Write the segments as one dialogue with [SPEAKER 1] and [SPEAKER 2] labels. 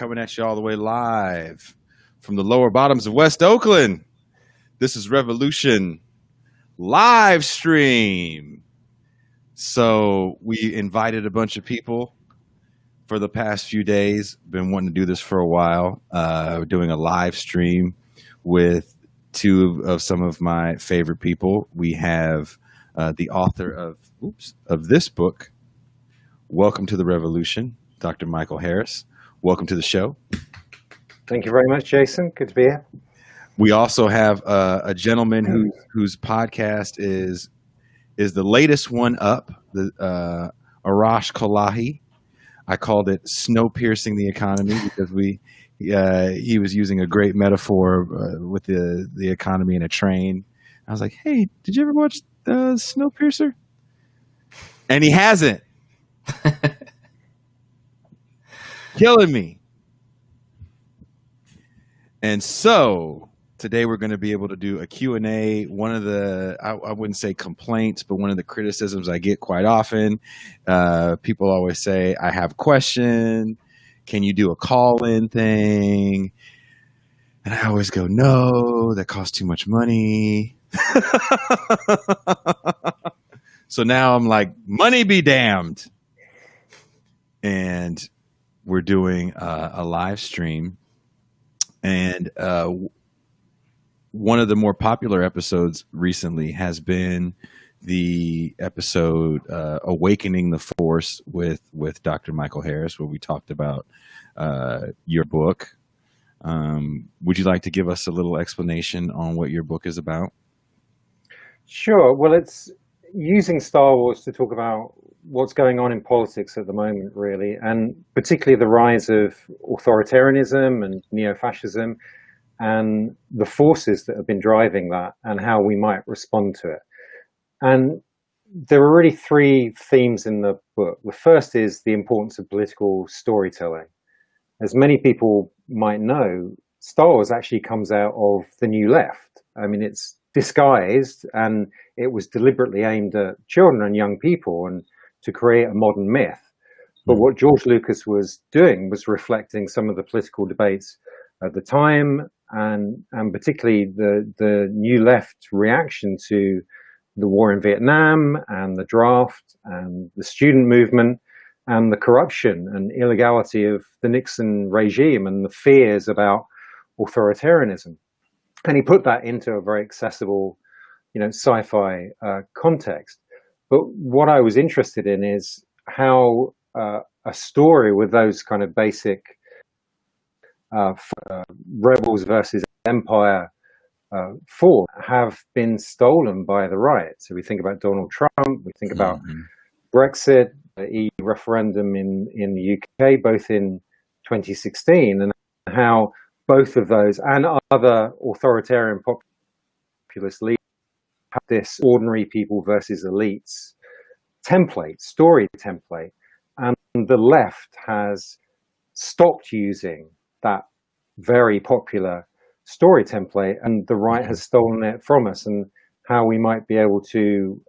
[SPEAKER 1] coming at you all the way live from the lower bottoms of West Oakland. This is Revolution live stream. So we invited a bunch of people for the past few days. Been wanting to do this for a while. We're doing a live stream with two of some of my favorite people. We have the author of this book, Welcome to the Revolution, Dr. Michael Harris. Welcome to the show.
[SPEAKER 2] Thank you very much, Jason. Good to be here.
[SPEAKER 1] We also have a gentleman whose podcast is the latest one up, the Arash Kolahi. I called it Snow Piercing the Economy because he was using a great metaphor with the economy in a train. I was like, hey, did you ever watch Snowpiercer? And he hasn't. Killing me. And so today we're going to be able to do a Q&A. One of the, I wouldn't say complaints, but one of the criticisms I get quite often, people always say, I have a question. Can you do a call-in thing? And I always go, no, that costs too much money. So now I'm like, money be damned. And we're doing a live stream. And one of the more popular episodes recently has been the episode Awakening the Force with Dr. Michael Harris, where we talked about your book. Would you like to give us a little explanation on what your book is about?
[SPEAKER 2] Sure. Well, it's using Star Wars to talk about what's going on in politics at the moment, really, and particularly the rise of authoritarianism and neo-fascism and the forces that have been driving that and how we might respond to it. And there are really three themes in the book. The first is the importance of political storytelling. As many people might know, Star Wars actually comes out of the New Left. I mean, it's disguised and it was deliberately aimed at children and young people and to create a modern myth. But what George Lucas was doing was reflecting some of the political debates at the time and particularly the New Left reaction to the war in Vietnam and the draft and the student movement and the corruption and illegality of the Nixon regime and the fears about authoritarianism. And he put that into a very accessible, sci-fi context. But what I was interested in is how a story with those kind of basic rebels versus empire thought have been stolen by the right. So we think about Donald Trump, we think about Brexit, the EU referendum in the UK, both in 2016, and how both of those and other authoritarian populist leaders have this ordinary people versus elites template, story template. And the left has stopped using that very popular story template, and the right has stolen it from us, and how we might be able to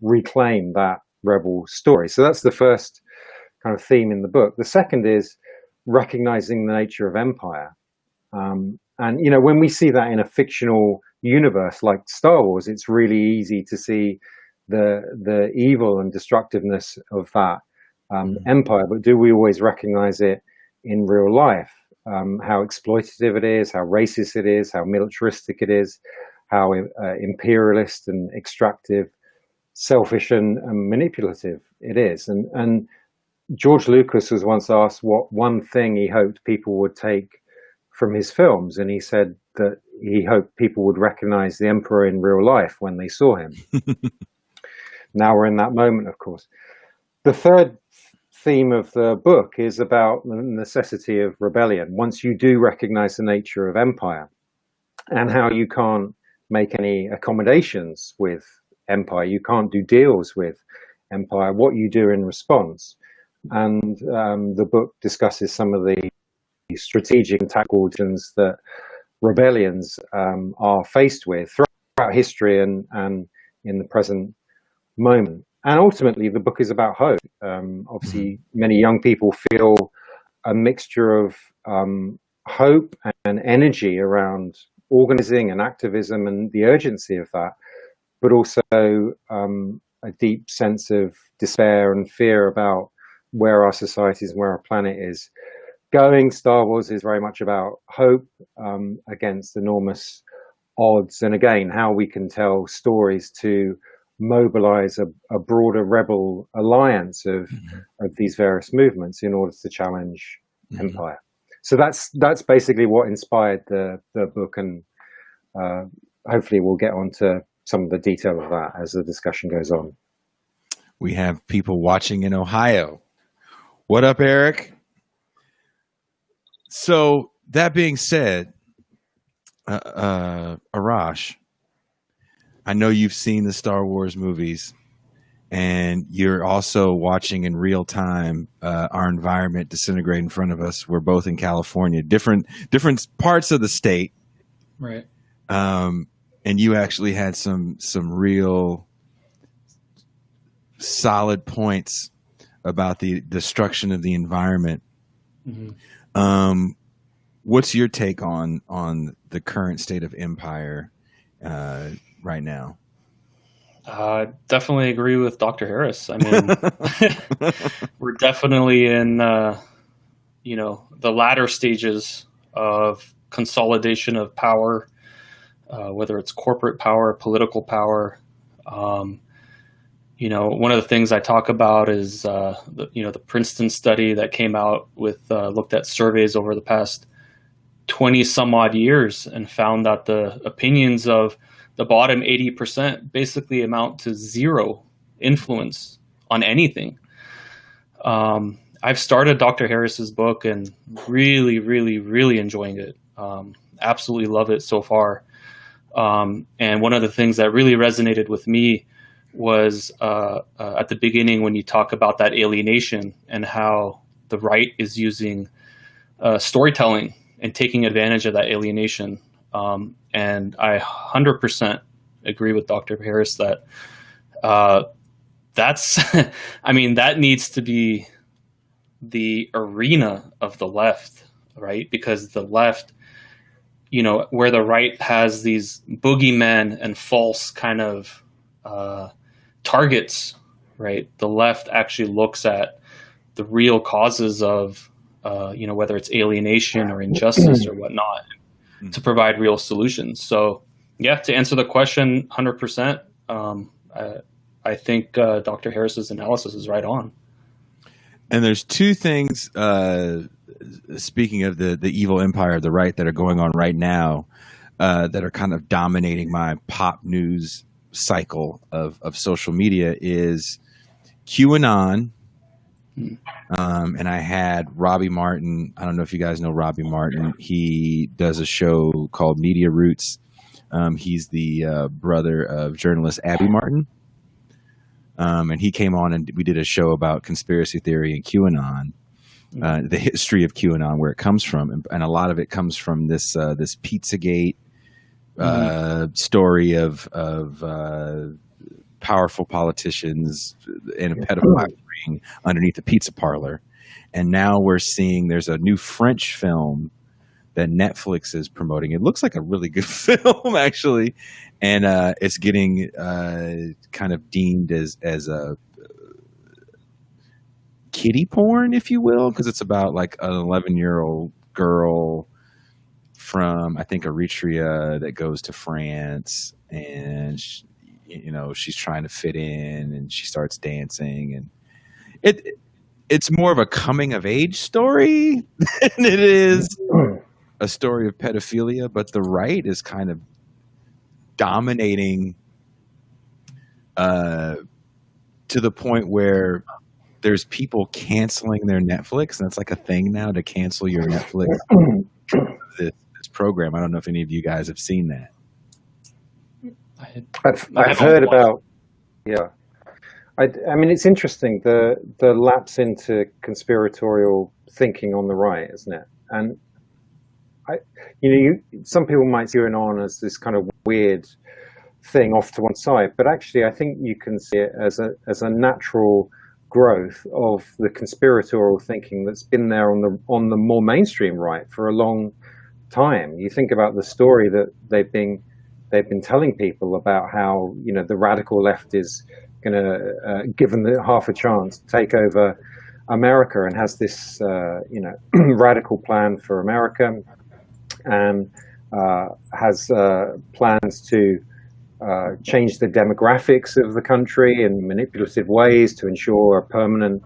[SPEAKER 2] reclaim that rebel story. So that's the first kind of theme in the book. The second is recognizing the nature of empire. And, when we see that in a fictional universe like Star Wars, it's really easy to see the evil and destructiveness of that empire. But do we always recognize it in real life? How exploitative it is, how racist it is, how militaristic it is, how imperialist and extractive, selfish and manipulative it is. And George Lucas was once asked what one thing he hoped people would take from his films, and he said that he hoped people would recognize the emperor in real life when they saw him. Now we're in that moment, of course. The third theme of the book is about the necessity of rebellion. Once you do recognize the nature of empire and how you can't make any accommodations with empire, you can't do deals with empire, what you do in response. And the book discusses some of the strategic and tactical decisions that rebellions are faced with throughout history and in the present moment. And ultimately, the book is about hope. Obviously, many young people feel a mixture of hope and energy around organizing and activism and the urgency of that, but also a deep sense of despair and fear about where our societies and where our planet is going. Star Wars is very much about hope against enormous odds, and again, how we can tell stories to mobilize a broader rebel alliance of these various movements in order to challenge empire. So that's basically what inspired the book, and hopefully we'll get onto some of the detail of that as the discussion goes on.
[SPEAKER 1] We have people watching in Ohio. What up, Eric? So that being said, Arash, I know you've seen the Star Wars movies, and you're also watching in real time our environment disintegrate in front of us. We're both in California, different parts of the state,
[SPEAKER 3] right?
[SPEAKER 1] And you actually had some real solid points about the destruction of the environment. What's your take on the current state of empire right now?
[SPEAKER 3] Definitely agree with Dr. Harris. I mean, we're definitely in, the latter stages of consolidation of power, whether it's corporate power, political power. One of the things I talk about is, the Princeton study that came out with, looked at surveys over the past 20 some odd years and found that the opinions of the bottom 80% basically amount to zero influence on anything. I've started Dr. Harris's book and really, really, really enjoying it. Absolutely love it so far. And one of the things that really resonated with me was at the beginning when you talk about that alienation and how the right is using storytelling and taking advantage of that alienation. And I 100% agree with Dr. Harris that that's, that needs to be the arena of the left, right? Because the left, where the right has these boogeymen and false kind of targets, right? The left actually looks at the real causes of, whether it's alienation or injustice or whatnot, to provide real solutions. So, yeah, to answer the question, 100%. I think Dr. Harris's analysis is right on.
[SPEAKER 1] And there's two things. Speaking of the evil empire of the right that are going on right now, that are kind of dominating my pop news cycle of social media is QAnon. And I had Robbie Martin. I don't know if you guys know Robbie Martin. He does a show called Media Roots. He's the brother of journalist Abby Martin. And he came on and we did a show about conspiracy theory and QAnon, the history of QAnon, where it comes from. And a lot of it comes from this Pizzagate story of powerful politicians in a pedophile ring underneath a pizza parlor. And now we're seeing there's a new French film that Netflix is promoting. It looks like a really good film, actually. And it's getting kind of deemed as a kiddie porn, if you will, because it's about like an 11-year-old girl from, I think, Eritrea that goes to France, and she's trying to fit in, and she starts dancing, and it's more of a coming of age story than it is a story of pedophilia. But the right is kind of dominating to the point where there's people canceling their Netflix, and it's like a thing now to cancel your Netflix. this program. I don't know if any of you guys have seen that.
[SPEAKER 2] I've heard about, yeah. I mean, it's interesting, the lapse into conspiratorial thinking on the right, isn't it? And some people might see it on as this kind of weird thing off to one side, but actually, I think you can see it as a natural growth of the conspiratorial thinking that's been there on the more mainstream right for a long time. You think about the story that they've been telling people about how, you know, the radical left is going to, given half a chance, take over America, and has this, you know, radical plan for America, and has plans to change the demographics of the country in manipulative ways to ensure a permanent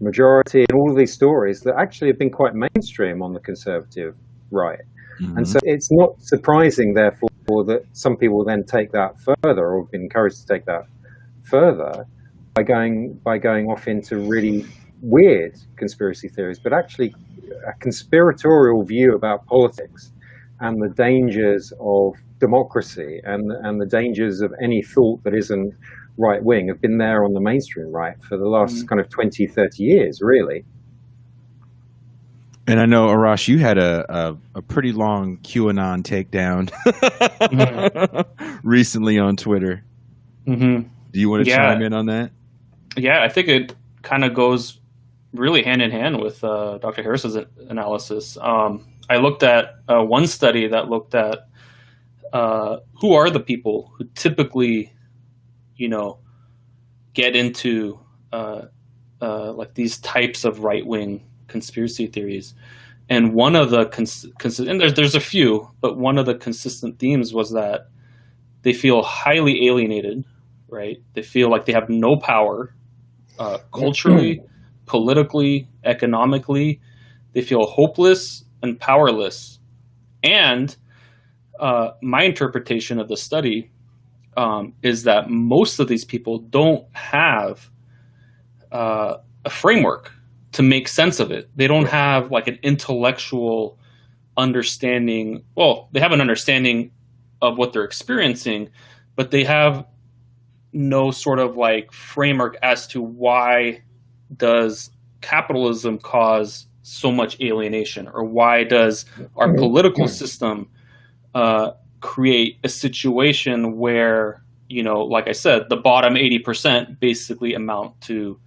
[SPEAKER 2] majority, and all of these stories that actually have been quite mainstream on the conservative right. Mm-hmm. And so it's not surprising, therefore, that some people then take that further, or have been encouraged to take that further by going off into really weird conspiracy theories, but actually a conspiratorial view about politics and the dangers of democracy and the dangers of any thought that isn't right wing have been there on the mainstream right for the last kind of 20, 30 years, really.
[SPEAKER 1] And I know, Arash, you had a pretty long QAnon takedown recently on Twitter. Mm-hmm. Do you want to chime in on that?
[SPEAKER 3] Yeah, I think it kind of goes really hand in hand with Dr. Harris's analysis. I looked at one study that looked at who are the people who typically, you know, get into like these types of right-wing conspiracy theories. And one of the and there's a few, but one of the consistent themes was that they feel highly alienated, right? They feel like they have no power culturally, politically, economically. They feel hopeless and powerless. And my interpretation of the study is that most of these people don't have a framework to make sense of it. They don't have like an intellectual understanding. Well, they have an understanding of what they're experiencing, but they have no sort of like framework as to why does capitalism cause so much alienation, or why does our political system create a situation where, you know, like I said, the bottom 80% basically amount to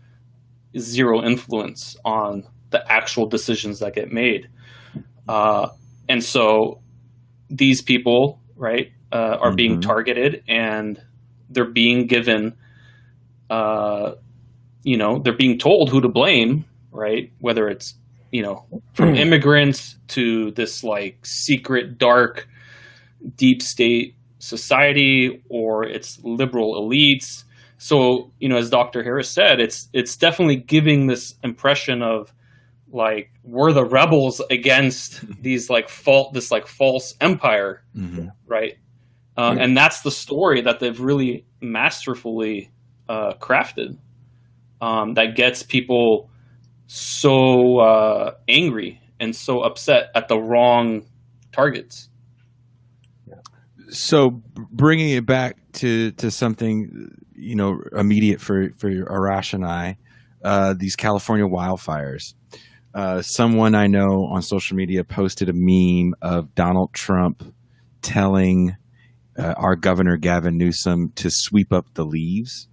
[SPEAKER 3] zero influence on the actual decisions that get made. And so these people, right, are being targeted, and they're being given, you know, they're being told who to blame, right? Whether it's, you know, from immigrants to this like secret, dark, deep state society, or it's liberal elites. So, you know, as Dr. Harris said, it's definitely giving this impression of like we're the rebels against these like false empire, right? And that's the story that they've really masterfully crafted, that gets people so angry and so upset at the wrong targets.
[SPEAKER 1] So bringing it back to something, you know, immediate for Arash and I, these California wildfires. Someone I know on social media posted a meme of Donald Trump telling our governor Gavin Newsom to sweep up the leaves.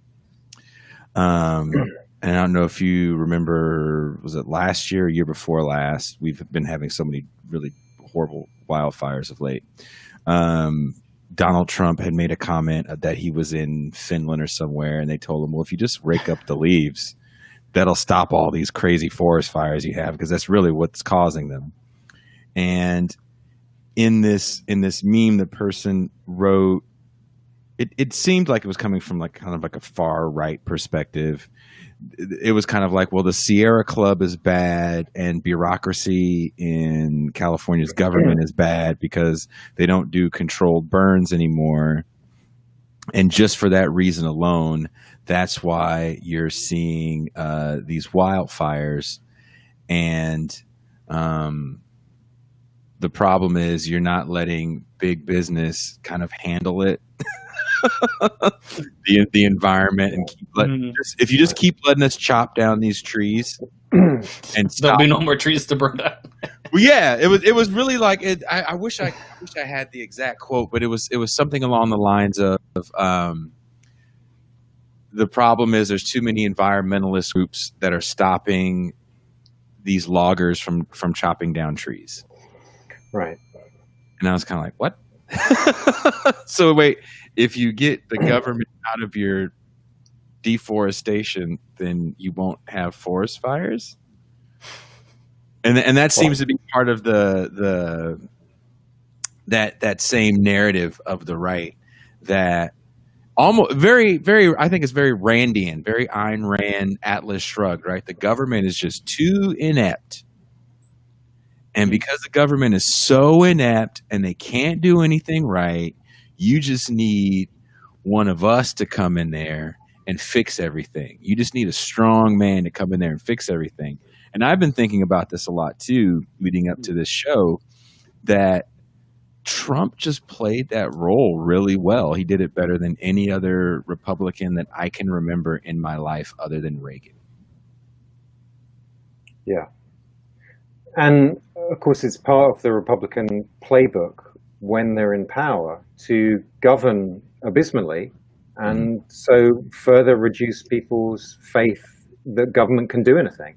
[SPEAKER 1] And I don't know if you remember, was it last year or year before last? We've been having so many really horrible wildfires of late. Donald Trump had made a comment that he was in Finland or somewhere, and they told him, well, if you just rake up the leaves, that'll stop all these crazy forest fires you have, because that's really what's causing them. And in this meme, the person wrote, it seemed like it was coming from like kind of like a far right perspective. It was kind of like, well, the Sierra Club is bad, and bureaucracy in California's government is bad because they don't do controlled burns anymore. And just for that reason alone, that's why you're seeing these wildfires. And the problem is you're not letting big business kind of handle it. the environment, and if you just keep letting us chop down these trees, and
[SPEAKER 3] there'll be no more trees to burn down.
[SPEAKER 1] Well, yeah, it was really like it. I wish I had the exact quote, but it was something along the lines of the problem is there's too many environmentalist groups that are stopping these loggers from chopping down trees.
[SPEAKER 2] Right.
[SPEAKER 1] And I was kind of like, what? So wait, if you get the government out of your deforestation, then you won't have forest fires? And that seems to be part of that same narrative of the right, that almost very, I think it's very Randian, very Ayn Rand, Atlas Shrugged, right? The government is just too inept. And because the government is so inept and they can't do anything right, you just need one of us to come in there and fix everything. You just need a strong man to come in there and fix everything. And I've been thinking about this a lot too, leading up to this show, that Trump just played that role really well. He did it better than any other Republican that I can remember in my life other than Reagan.
[SPEAKER 2] Yeah. And of course, it's part of the Republican playbook when they're in power to govern abysmally and so further reduce people's faith that government can do anything.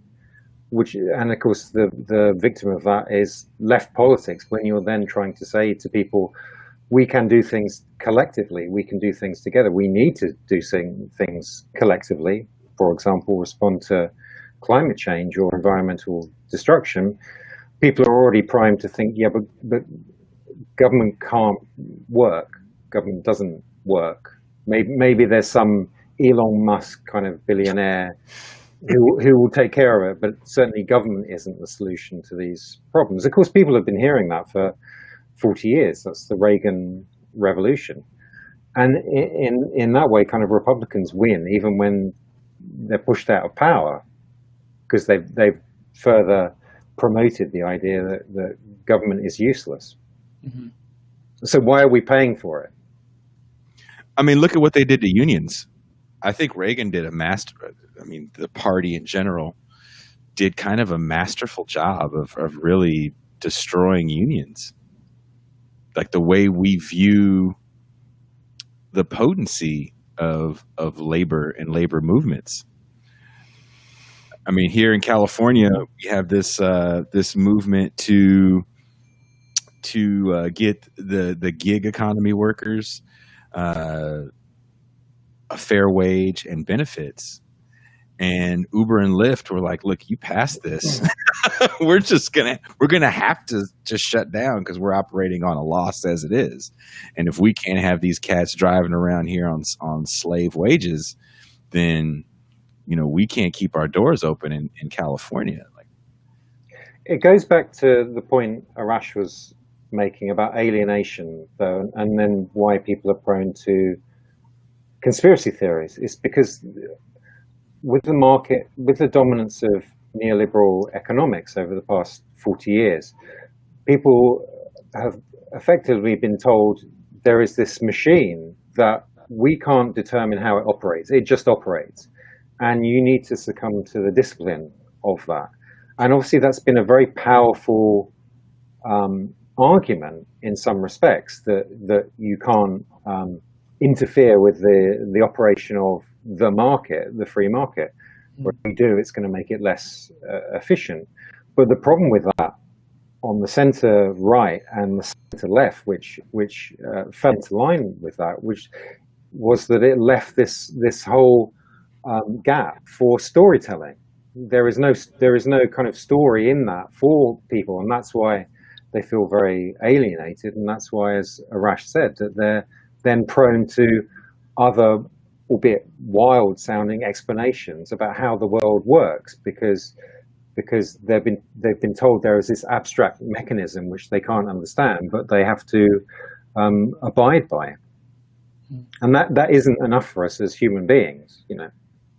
[SPEAKER 2] And of course, the victim of that is left politics, when you're then trying to say to people, we can do things collectively, we can do things together, we need to do things collectively, for example, respond to climate change or environmental destruction. People are already primed to think, yeah, but government can't work, government doesn't work. Maybe there's some Elon Musk kind of billionaire who will take care of it, but certainly government isn't the solution to these problems. Of course, people have been hearing that for 40 years. That's the Reagan Revolution. And in that way, kind of Republicans win, even when they're pushed out of power, because they've further promoted the idea that government is useless. Mm-hmm. So why are we paying for it?
[SPEAKER 1] I mean, look at what they did to unions. I think Reagan did the party in general did kind of a masterful job of really destroying unions. Like the way we view the potency of labor and labor movements. I mean, here in California, we have this movement to get the gig economy workers a fair wage and benefits. And Uber and Lyft were like, look, you passed this. we're gonna have to just shut down because we're operating on a loss as it is. And if we can't have these cats driving around here on slave wages, then we can't keep our doors open in California. Like,
[SPEAKER 2] it goes back to the point Arash was making about alienation, though, and then why people are prone to conspiracy theories. It's because with the market, with the dominance of neoliberal economics over the past 40 years, people have effectively been told there is this machine that we can't determine how it operates. It just operates. And you need to succumb to the discipline of that. And obviously that's been a very powerful argument in some respects, that you can't interfere with the operation of the market, the free market. What we do, it's going to make it less efficient. But the problem with that on the center right and the center left, which fell into line with that, which was that it left this whole gap for storytelling. There is no kind of story in that for people, and that's why they feel very alienated, and that's why, as Arash said, that they're then prone to other, albeit wild-sounding explanations about how the world works, because they've been told there is this abstract mechanism which they can't understand, but they have to abide by. And that isn't enough for us as human beings,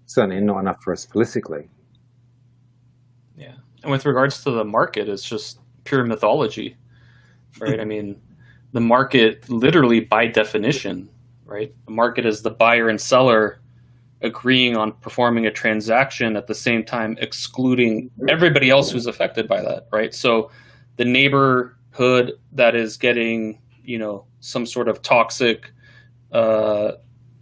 [SPEAKER 2] certainly not enough for us politically.
[SPEAKER 3] Yeah. And with regards to the market, it's just pure mythology, right? I mean, the market literally by definition, right? The market is the buyer and seller agreeing on performing a transaction at the same time excluding everybody else who's affected by that, right? So the neighborhood that is getting, some sort of toxic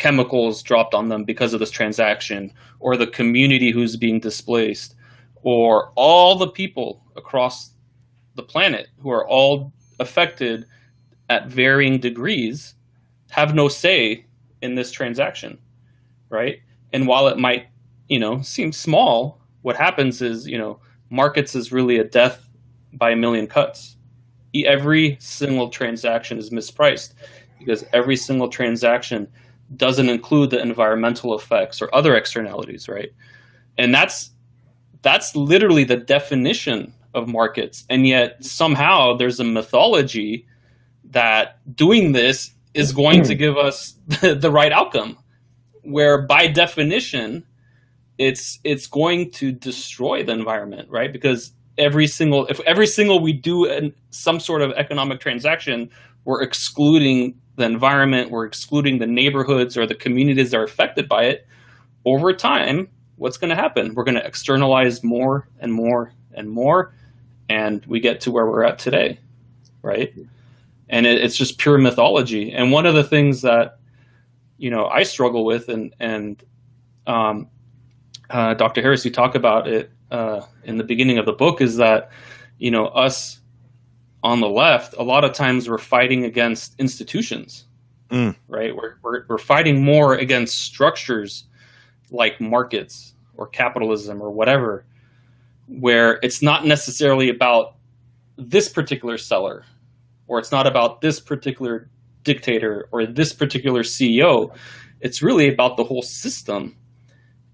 [SPEAKER 3] chemicals dropped on them because of this transaction, or the community who's being displaced, or all the people across the planet who are all affected at varying degrees have no say in this transaction, right? And while it might, seem small, what happens is, markets is really a death by a million cuts. Every single transaction is mispriced because every single transaction doesn't include the environmental effects or other externalities, right? And that's literally the definition of markets. And yet somehow there's a mythology that doing this is going to give us the right outcome, where by definition, it's going to destroy the environment, right? Because if every single we do some sort of economic transaction, we're excluding the environment, we're excluding the neighborhoods or the communities that are affected by it. Over time, what's going to happen? We're going to externalize more and more and more, and we get to where we're at today, right? And it's just pure mythology. And one of the things that I struggle with, and Dr. Harris, you talk about it in the beginning of the book, is that us on the left, a lot of times we're fighting against institutions, right? We're fighting more against structures like markets or capitalism or whatever, where it's not necessarily about this particular seller, or it's not about this particular dictator or this particular CEO. It's really about the whole system.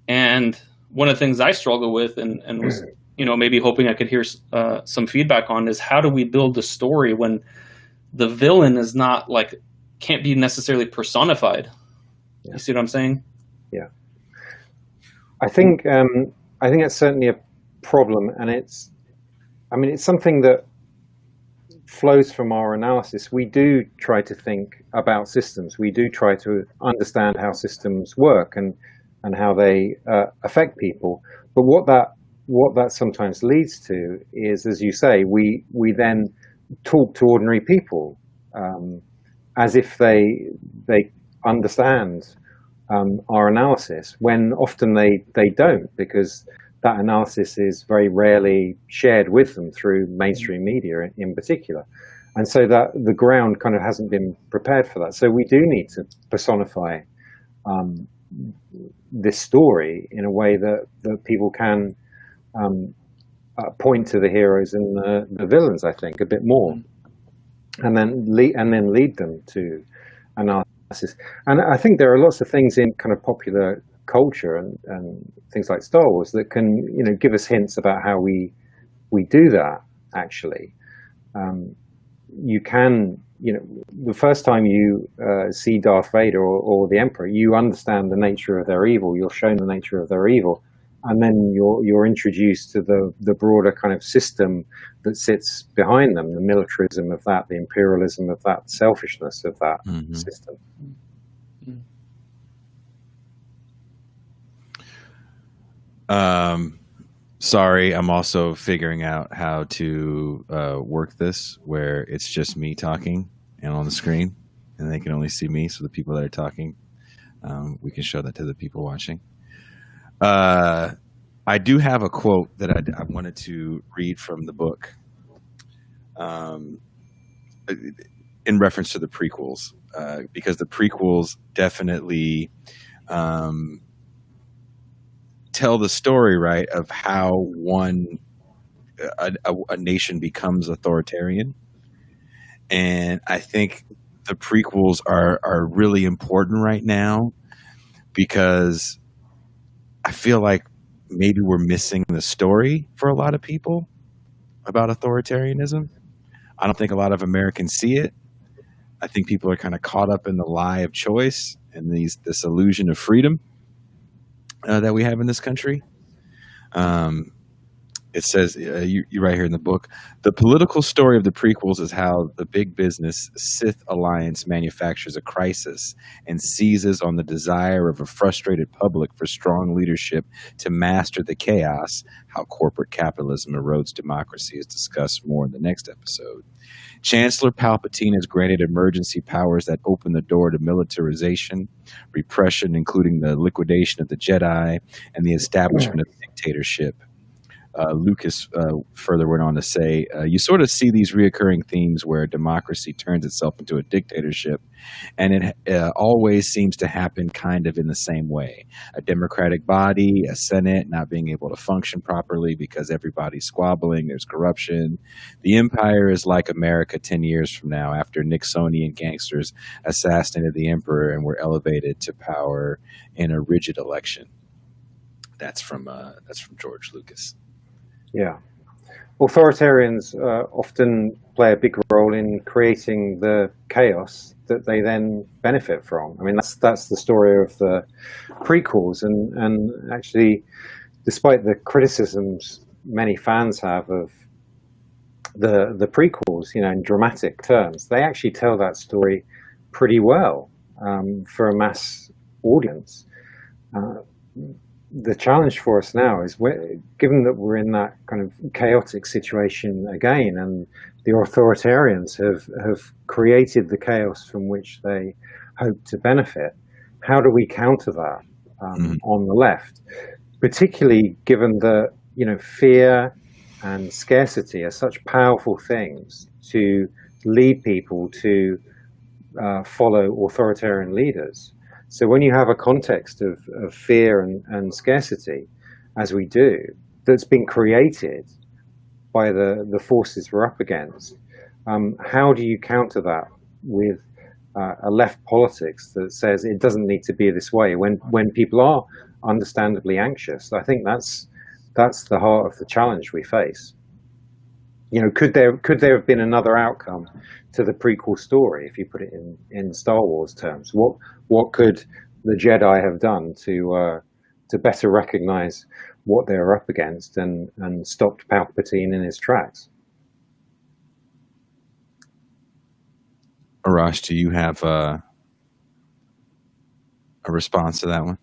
[SPEAKER 3] And one of the things I struggle with and was, maybe hoping I could hear some feedback on, is how do we build the story when the villain is not can't be necessarily personified? Yeah. You see what I'm saying?
[SPEAKER 2] Yeah. I think that's certainly a problem, and it's something that flows from our analysis. We do try to think about systems. We do try to understand how systems work and how they affect people. But what that sometimes leads to is, as you say, we then talk to ordinary people as if they understand our analysis, when often they don't, because that analysis is very rarely shared with them through mainstream media in particular. And so that the ground kind of hasn't been prepared for that. So we do need to personify this story in a way that people can point to the heroes and the villains, I think, a bit more, and then lead them to analysis. And I think there are lots of things in kind of popular culture and things like Star Wars that can give us hints about how we do that. Actually, you can the first time you see Darth Vader or the Emperor, you understand the nature of their evil. You're shown the nature of their evil, and then you're introduced to the broader kind of system that sits behind them, the militarism of that, the imperialism of that, selfishness of that system.
[SPEAKER 1] Sorry, I'm also figuring out how to work this where it's just me talking and on the screen, and they can only see me. So the people that are talking, we can show that to the people watching. I do have a quote that I wanted to read from the book in reference to the prequels, because the prequels definitely tell the story, right, of how a nation becomes authoritarian. And I think the prequels are really important right now, because I feel like maybe we're missing the story for a lot of people about authoritarianism. I don't think a lot of Americans see it. I think people are kind of caught up in the lie of choice and this illusion of freedom that we have in this country. It says, you right here in the book, the political story of the prequels is how the big business Sith alliance manufactures a crisis and seizes on the desire of a frustrated public for strong leadership to master the chaos. How corporate capitalism erodes democracy is discussed more in the next episode. Chancellor Palpatine has granted emergency powers that open the door to militarization, repression, including the liquidation of the Jedi and the establishment of dictatorship. Lucas further went on to say, you sort of see these reoccurring themes where democracy turns itself into a dictatorship, and it always seems to happen kind of in the same way. A democratic body, a Senate not being able to function properly because everybody's squabbling, there's corruption. The empire is like America 10 years from now after Nixonian gangsters assassinated the emperor and were elevated to power in a rigid election. That's from George Lucas.
[SPEAKER 2] Yeah. Authoritarians often play a big role in creating the chaos that they then benefit from. I mean, that's the story of the prequels, and actually, despite the criticisms many fans have of the prequels, in dramatic terms, they actually tell that story pretty well for a mass audience. The challenge for us now is, given that we're in that kind of chaotic situation again, and the authoritarians have created the chaos from which they hope to benefit, how do we counter that on the left? Particularly given that fear and scarcity are such powerful things to lead people to follow authoritarian leaders. So when you have a context of fear and scarcity, as we do, that's been created by the forces we're up against, how do you counter that with a left politics that says it doesn't need to be this way when people are understandably anxious? I think that's the heart of the challenge we face. Could there have been another outcome to the prequel story if you put it in Star Wars terms? What could the Jedi have done to better recognize what they were up against and stopped Palpatine in his tracks?
[SPEAKER 1] Arash, do you have a response to that one?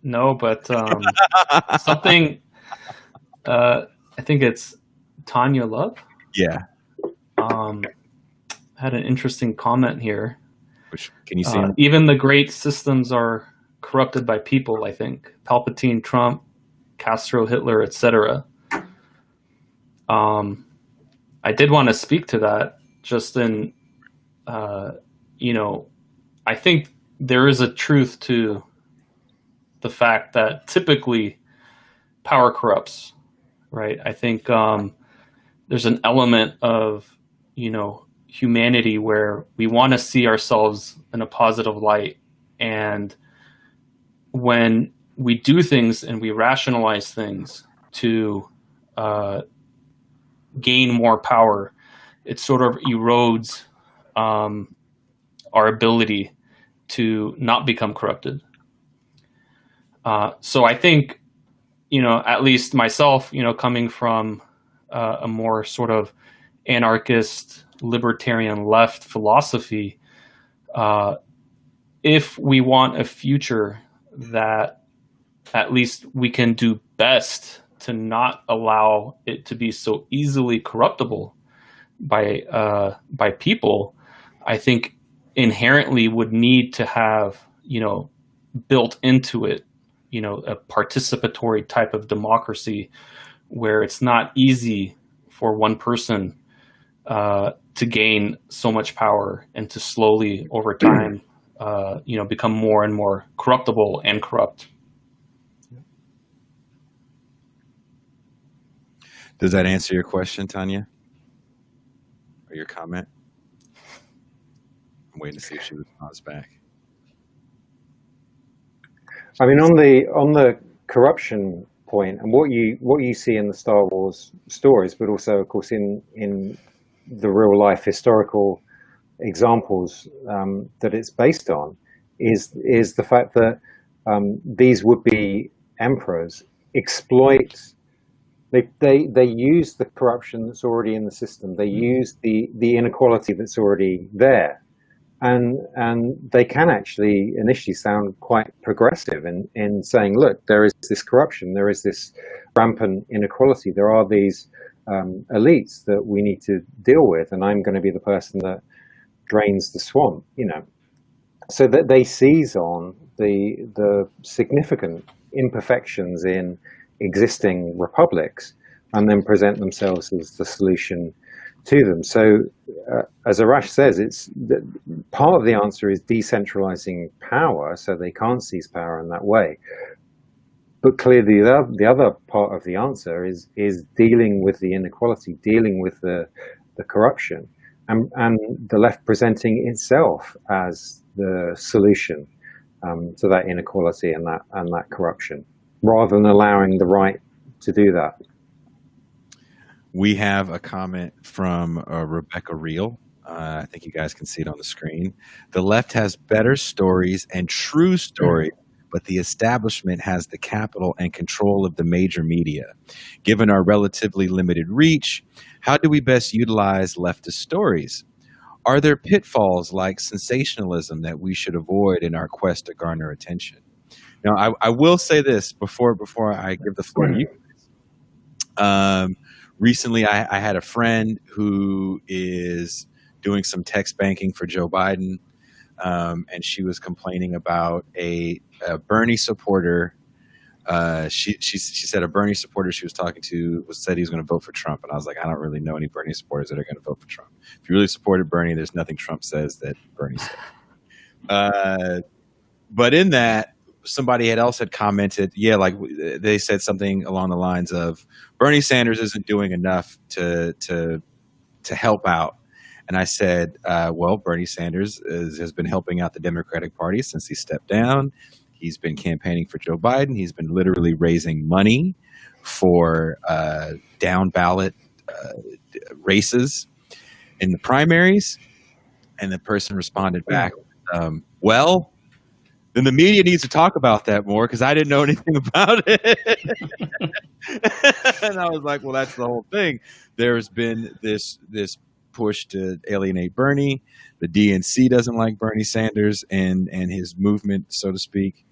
[SPEAKER 3] No, but something. I think it's Tanya Love.
[SPEAKER 1] Yeah.
[SPEAKER 3] Had an interesting comment here.
[SPEAKER 1] Which, can you see?
[SPEAKER 3] Even the great systems are corrupted by people. I think Palpatine, Trump, Castro, Hitler, etc. I did want to speak to that. Just in, I think there is a truth to the fact that typically power corrupts, right? I think there's an element of, humanity where we want to see ourselves in a positive light. And when we do things and we rationalize things to gain more power, it sort of erodes our ability to not become corrupted. So I think, at least myself, coming from a more sort of anarchist, libertarian left philosophy, if we want a future that at least we can do best to not allow it to be so easily corruptible by people, I think inherently would need to have, built into it, a participatory type of democracy where it's not easy for one person to gain so much power and to slowly over time, become more and more corruptible and corrupt.
[SPEAKER 1] Does that answer your question, Tanya? Or your comment? I'm waiting to see if she responds back.
[SPEAKER 2] I mean, on the corruption point, and what you see in the Star Wars stories, but also, of course, in the real life historical examples that it's based on, is the fact that these would-be emperors exploit They use the corruption that's already in the system. They use the inequality that's already there, and they can actually initially sound quite progressive in saying, look, there is this corruption, there is this rampant inequality, there are these elites that we need to deal with, and I'm going to be the person that drains the swamp, so that they seize on the significant imperfections in existing republics and then present themselves as the solution to them. So as Arash says, part of the answer is decentralizing power so they can't seize power in that way. But clearly the other part of the answer is dealing with the inequality, dealing with the corruption, and the left presenting itself as the solution to that inequality and that corruption, rather than allowing the right to do that.
[SPEAKER 1] We have a comment from Rebecca Reel. I think you guys can see it on the screen. The left has better stories and true stories, but the establishment has the capital and control of the major media. Given our relatively limited reach, how do we best utilize leftist stories? Are there pitfalls like sensationalism that we should avoid in our quest to garner attention? Now, I will say this before I give the floor to you. Recently, I had a friend who is doing some text banking for Joe Biden, and she was complaining about a Bernie supporter. She said a Bernie supporter she was talking to said he was going to vote for Trump, and I was like, I don't really know any Bernie supporters that are going to vote for Trump. If you really supported Bernie, there's nothing Trump says that Bernie said. But in that, somebody else had commented, like they said something along the lines of Bernie Sanders isn't doing enough to help out. And I said, well, Bernie Sanders has been helping out the Democratic Party since he stepped down. He's been campaigning for Joe Biden. He's been literally raising money for down ballot races in the primaries. And the person responded back, well, then the media needs to talk about that more because I didn't know anything about it. And I was like, well, that's the whole thing. There's been this push to alienate Bernie. The DNC doesn't like Bernie Sanders and his movement, so to speak.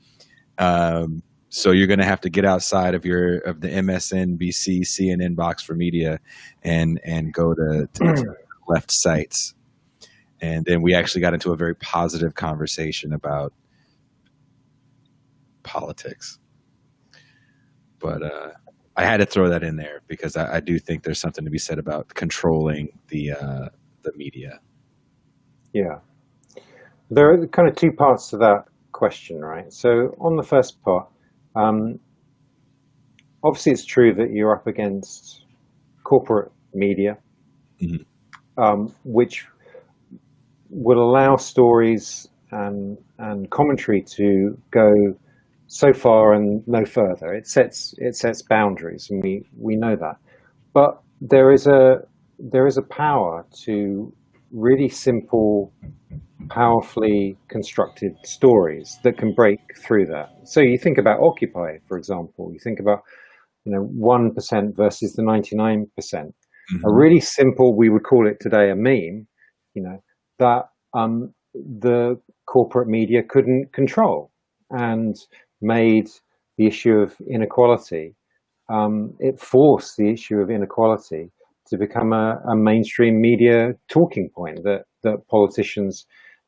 [SPEAKER 1] So you're going to have to get outside of the MSNBC, CNN box for media and go to the left sites. And then we actually got into a very positive conversation about politics. But I had to throw that in there because I do think there's something to be said about controlling the media. Yeah.
[SPEAKER 2] There are kind of two parts to that question, right? So on the first part, obviously it's true that you're up against corporate media, which will allow stories and commentary to go so far and no further. It sets boundaries, and we know that. But there is a power to really simple, powerfully constructed stories that can break through that. So you think about Occupy, for example. You think about 1% versus the 99%. A really simple, we would call it today a meme, that the corporate media couldn't control and made the issue of inequality. It forced the issue of inequality to become a mainstream media talking point that politicians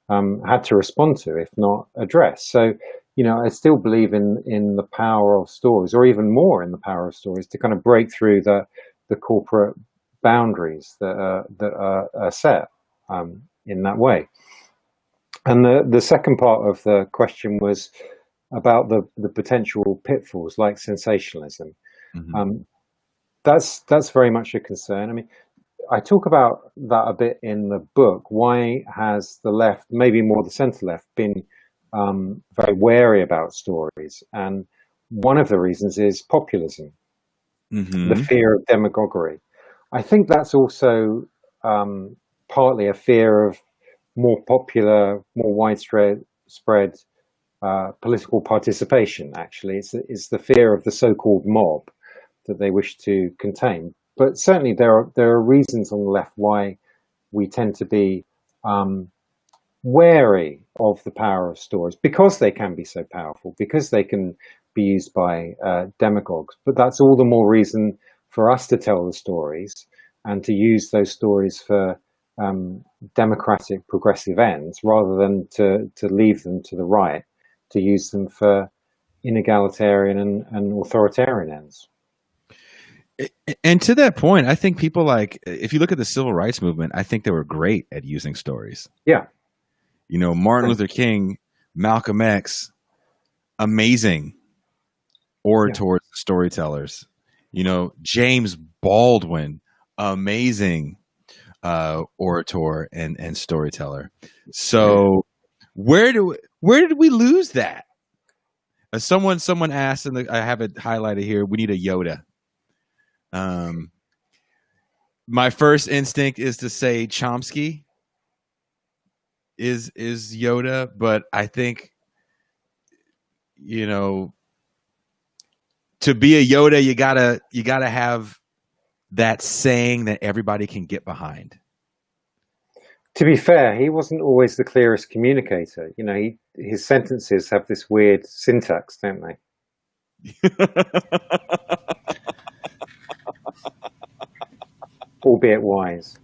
[SPEAKER 2] had to respond to, if not address. So, I still believe in the power of stories, or even more in the power of stories, to kind of break through the corporate boundaries that are set in that way. And the second part of the question was about the potential pitfalls like sensationalism. That's very much a concern. I mean, I talk about that a bit in the book. Why has the left, maybe more the center left, been very wary about stories? And one of the reasons is populism, the fear of demagoguery. I think that's also partly a fear of more popular, more widespread political participation. Actually, it's the fear of the so-called mob, that they wish to contain. But certainly there are reasons on the left why we tend to be wary of the power of stories, because they can be so powerful, because they can be used by demagogues. But that's all the more reason for us to tell the stories and to use those stories for democratic, progressive ends, rather than to leave them to the right, to use them for inegalitarian and authoritarian ends.
[SPEAKER 1] And to that point, I think people like, if you look at the civil rights movement, I think they were great at using stories.
[SPEAKER 2] Yeah.
[SPEAKER 1] You know, Martin Luther King, Malcolm X, amazing orators, storytellers. You know, James Baldwin, amazing orator and storyteller. So where did we lose that? Someone asked, and I have it highlighted here, we need a Yoda. My first instinct is to say Chomsky is Yoda, but I think, you know, to be a Yoda, you gotta have that saying that everybody can get behind.
[SPEAKER 2] To be fair, he wasn't always the clearest communicator. You know, his sentences have this weird syntax, don't they? Albeit wise.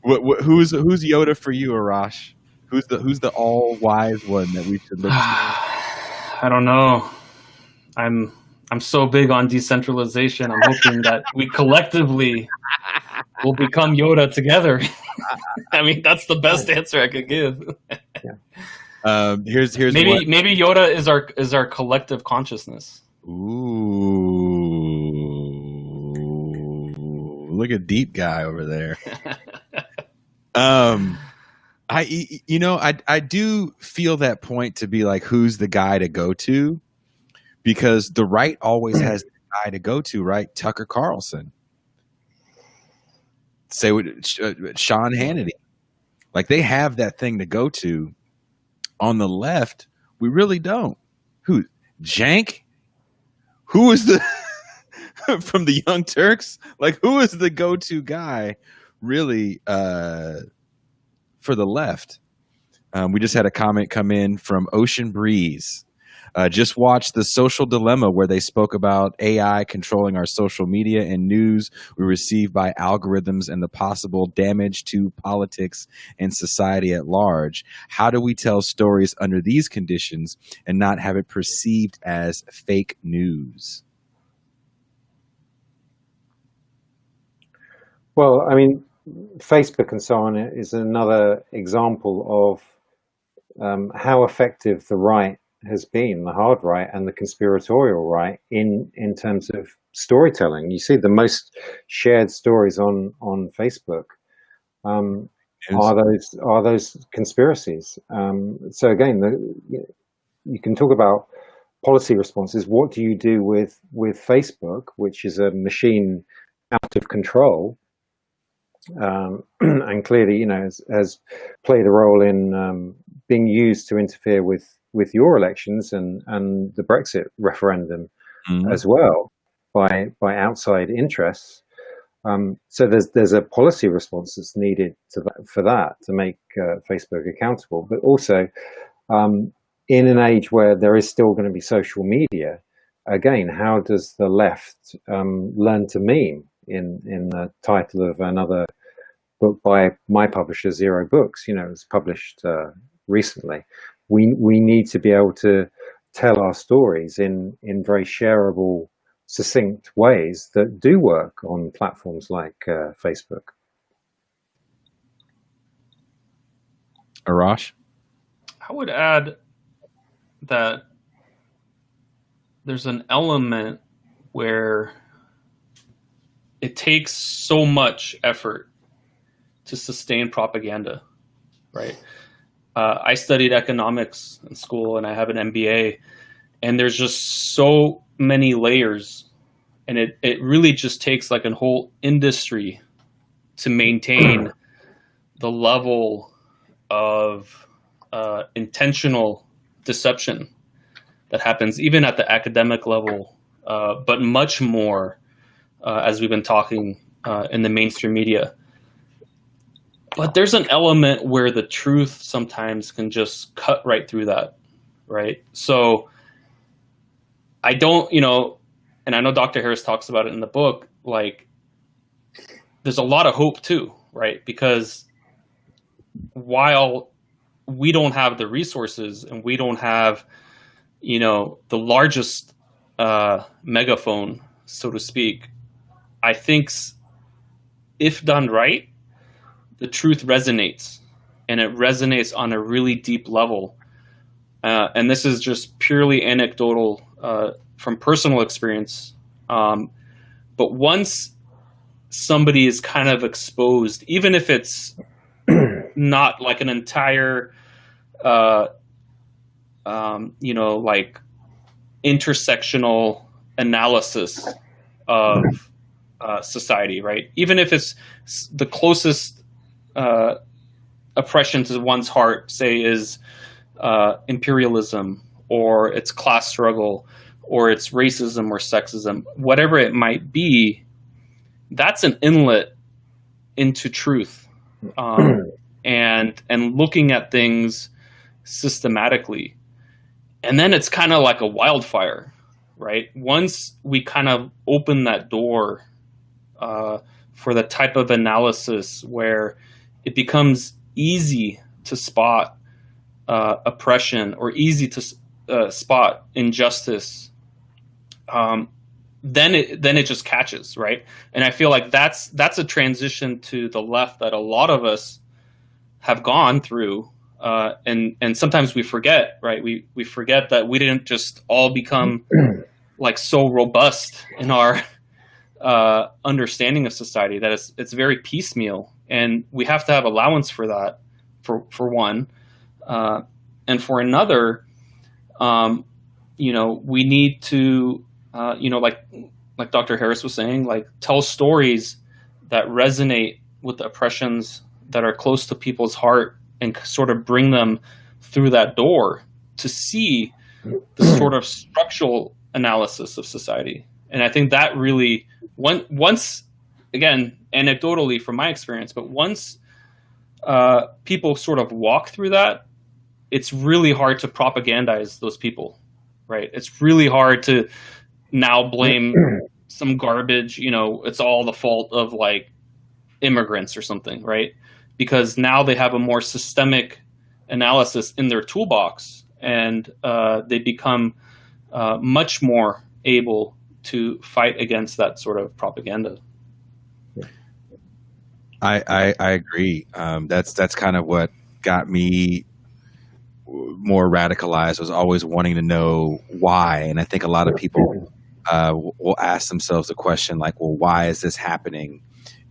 [SPEAKER 1] Who's Yoda for you, Arash? Who's the all wise one that we should look to?
[SPEAKER 3] I don't know. I'm so big on decentralization. I'm hoping that we collectively will become Yoda together. I mean, that's the best answer I could give.
[SPEAKER 1] Here's
[SPEAKER 3] maybe Yoda is our collective consciousness.
[SPEAKER 1] Ooh, look at deep guy over there. I do feel that point to be like, who's the guy to go to? Because the right always has the guy to go to, right? Tucker Carlson. Say what Sean Hannity. Like, they have that thing to go to. On the left, we really don't. Who? Jank? Who is the from the Young Turks? Like, who is the go-to guy really for the left? We just had a comment come in from Ocean Breeze. Just watched The Social Dilemma, where they spoke about AI controlling our social media and news we receive by algorithms and the possible damage to politics and society at large. How do we tell stories under these conditions and not have it perceived as fake news?
[SPEAKER 2] Well, I mean, Facebook and so on is another example of how effective the right has been, the hard right and the conspiratorial right, in terms of storytelling. You see the most shared stories on Facebook are those conspiracies. So again, you can talk about policy responses. What do you do with Facebook, which is a machine out of control, and clearly, you know, has played a role in being used to interfere with your elections and the Brexit referendum as well by outside interests. So there's a policy response that's needed for that to make Facebook accountable. But also, in an age where there is still going to be social media, again, how does the left learn to meme? In the title of another book by my publisher, Zero Books, you know, it was published recently. We need to be able to tell our stories in very shareable, succinct ways that do work on platforms like Facebook.
[SPEAKER 1] Arash?
[SPEAKER 3] I would add that there's an element where it takes so much effort to sustain propaganda, right? I studied economics in school and I have an MBA, and there's just so many layers, and it really just takes like a whole industry to maintain the level of intentional deception that happens even at the academic level but much more, as we've been talking in the mainstream media. But there's an element where the truth sometimes can just cut right through that, right? So I don't, and I know Dr. Harris talks about it in the book, like there's a lot of hope too, right? Because while we don't have the resources and we don't have, the largest megaphone, so to speak, I think if done right, the truth resonates, and it resonates on a really deep level. And this is just purely anecdotal from personal experience. But once somebody is kind of exposed, even if it's not like an entire, like intersectional analysis of society, right? Even if it's the closest oppression to one's heart, say, is imperialism, or it's class struggle, or it's racism or sexism, whatever it might be, that's an inlet into truth, and looking at things systematically. And then it's kind of like a wildfire, right? Once we kind of open that door for the type of analysis where it becomes easy to spot oppression, or easy to spot injustice, then it just catches, right? And I feel like that's a transition to the left that a lot of us have gone through, and sometimes we forget, right? We forget that we didn't just all become like so robust in our understanding of society, that it's very piecemeal, and we have to have allowance for that, for one, and for another, we need to, like Dr. Harris was saying, like tell stories that resonate with the oppressions that are close to people's heart, and sort of bring them through that door to see the sort of structural analysis of society. And I think that really, once, again, anecdotally from my experience, but once people sort of walk through that, it's really hard to propagandize those people, right? It's really hard to now blame some garbage, it's all the fault of like immigrants or something, right? Because now they have a more systemic analysis in their toolbox, and they become much more able to fight against that sort of propaganda.
[SPEAKER 1] I agree. That's kind of what got me more radicalized, was always wanting to know why. And I think a lot of people will ask themselves the question like, well, why is this happening?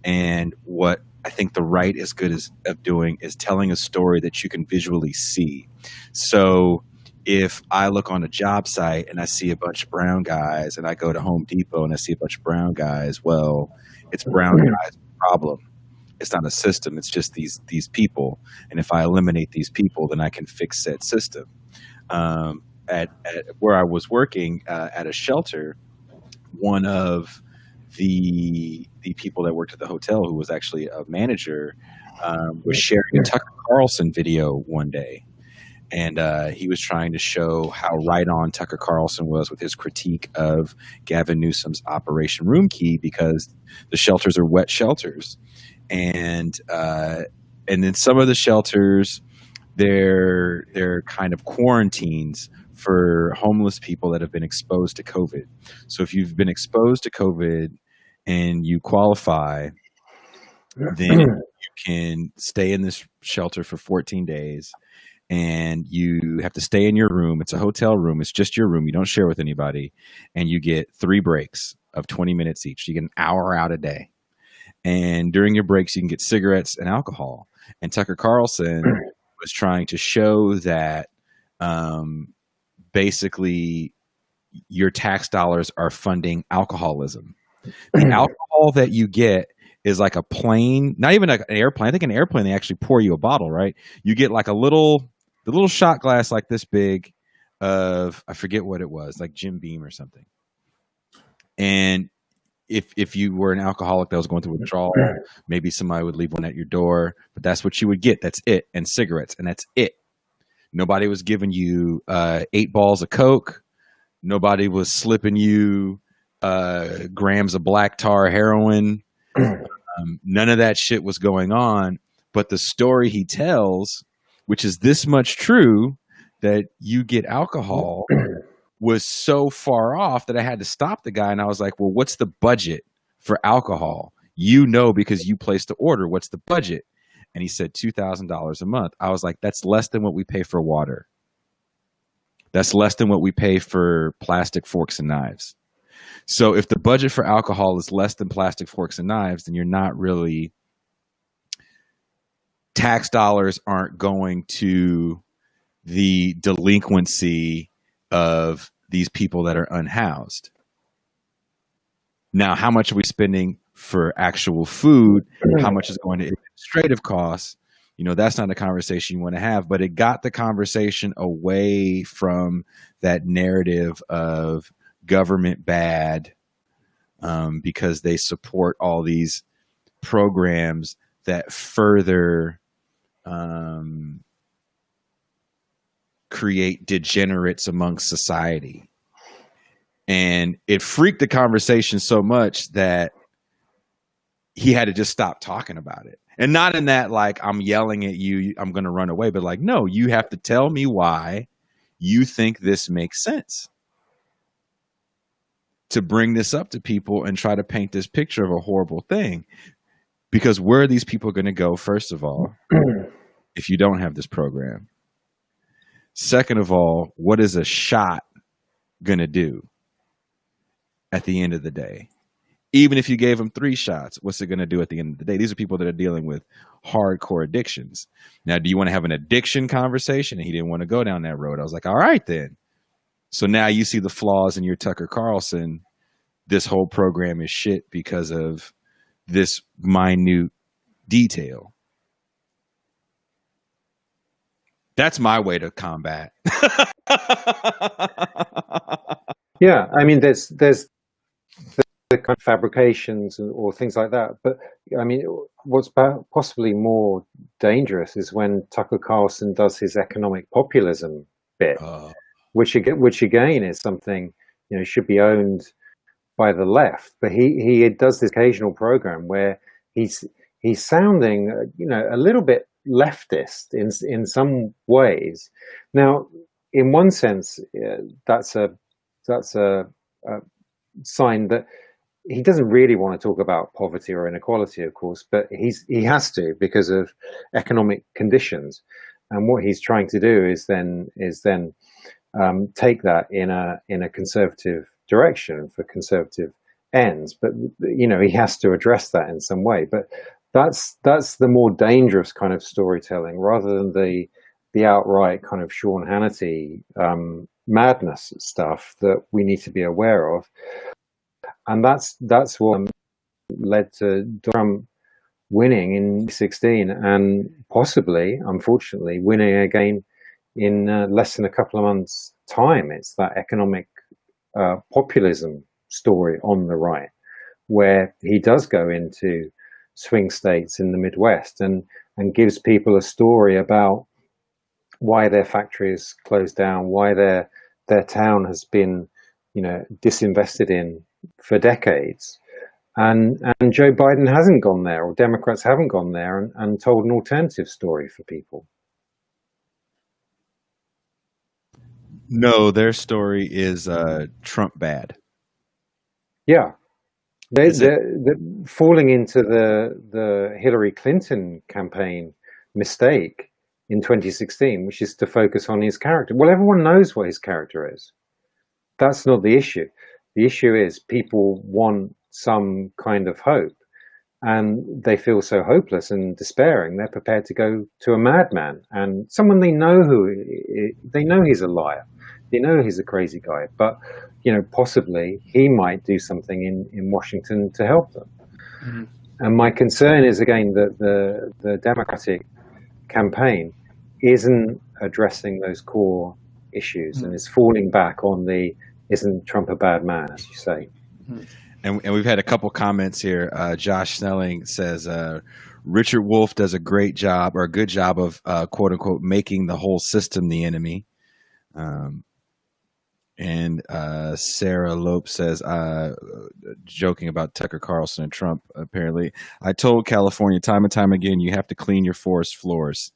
[SPEAKER 1] And what I think the right is good of doing is telling a story that you can visually see. So if I look on a job site and I see a bunch of brown guys, and I go to Home Depot and I see a bunch of brown guys, well, it's brown guys' problem. It's not a system. It's just these people. And if I eliminate these people, then I can fix that system. At where I was working at a shelter, one of the people that worked at the hotel, who was actually a manager, was sharing a Tucker Carlson video one day. And he was trying to show how right on Tucker Carlson was with his critique of Gavin Newsom's Operation Room Key, because the shelters are wet shelters. And then some of the shelters, they're kind of quarantines for homeless people that have been exposed to COVID. So if you've been exposed to COVID and you qualify, then you can stay in this shelter for 14 days. And you have to stay in your room. It's a hotel room. It's just your room. You don't share with anybody. And you get 3 breaks of 20 minutes each. You get an hour out a day. And during your breaks, you can get cigarettes and alcohol. And Tucker Carlson was trying to show that basically your tax dollars are funding alcoholism. The alcohol that you get is like a plane, not even like an airplane. I think an airplane, they actually pour you a bottle, right? You get like the little shot glass like this big of, I forget what it was, like Jim Beam or something. And if you were an alcoholic that was going through withdrawal, maybe somebody would leave one at your door, but that's what you would get. That's it. And cigarettes, and that's it. Nobody was giving you 8 balls of Coke. Nobody was slipping you grams of black tar heroin. None of that shit was going on. But the story he tells, which is this much true, that you get alcohol, was so far off that I had to stop the guy. And I was like, well, what's the budget for alcohol? You know, because you placed the order. What's the budget? And he said $2,000 a month. I was like, that's less than what we pay for water. That's less than what we pay for plastic forks and knives. So if the budget for alcohol is less than plastic forks and knives, then you're not really, tax dollars aren't going to the delinquency of these people that are unhoused. Now, how much are we spending for actual food? How much is going to administrative costs? You know, that's not a conversation you want to have, but it got the conversation away from that narrative of government bad, because they support all these programs that further create degenerates amongst society. And it freaked the conversation so much that he had to just stop talking about it. And not in that, like, I'm yelling at you, I'm going to run away, but like, no, you have to tell me why you think this makes sense. To bring this up to people and try to paint this picture of a horrible thing. Because where are these people going to go, first of all, if you don't have this program? Second of all, what is a shot going to do at the end of the day? Even if you gave them 3 shots, what's it going to do at the end of the day? These are people that are dealing with hardcore addictions. Now, do you want to have an addiction conversation? And he didn't want to go down that road. I was like, all right, then. So now you see the flaws in your Tucker Carlson. This whole program is shit because of this minute detail. That's my way to combat.
[SPEAKER 2] Yeah, I mean, there's the kind of fabrications or things like that. But I mean, what's possibly more dangerous is when Tucker Carlson does his economic populism bit, which again is something, you know, should be owned by the left. But he does this occasional program where he's sounding, you know, a little bit leftist in some ways. Now, in one sense, that's a sign that he doesn't really want to talk about poverty or inequality, of course, but he has to because of economic conditions. And what he's trying to do is then take that in a conservative direction for conservative ends. But you know, he has to address that in some way. But that's the more dangerous kind of storytelling, rather than the outright kind of Sean Hannity madness stuff that we need to be aware of. And that's what led to Trump winning in 2016 and possibly, unfortunately, winning again in less than a couple of months' time. It's that economic populism story on the right, where he does go into swing states in the Midwest and gives people a story about why their factories closed down, why their town has been, you know, disinvested in for decades. And Joe Biden hasn't gone there, or Democrats haven't gone there and told an alternative story for people.
[SPEAKER 1] No, their story is Trump bad.
[SPEAKER 2] Yeah. They're falling into the Hillary Clinton campaign mistake in 2016, which is to focus on his character. Well, everyone knows what his character is. That's not the issue. The issue is people want some kind of hope, and they feel so hopeless and despairing, they're prepared to go to a madman and someone they know they know he's a liar. They know he's a crazy guy, but you know, possibly he might do something in Washington to help them. Mm-hmm. And my concern is, again, that the Democratic campaign isn't addressing those core issues, and is falling back on the "isn't Trump a bad man," as you say.
[SPEAKER 1] And we've had a couple comments here. Josh Snelling says Richard Wolff does a great job or a good job of quote unquote making the whole system the enemy. And Sarah Lope says, joking about Tucker Carlson and Trump, apparently, I told California time and time again, you have to clean your forest floors.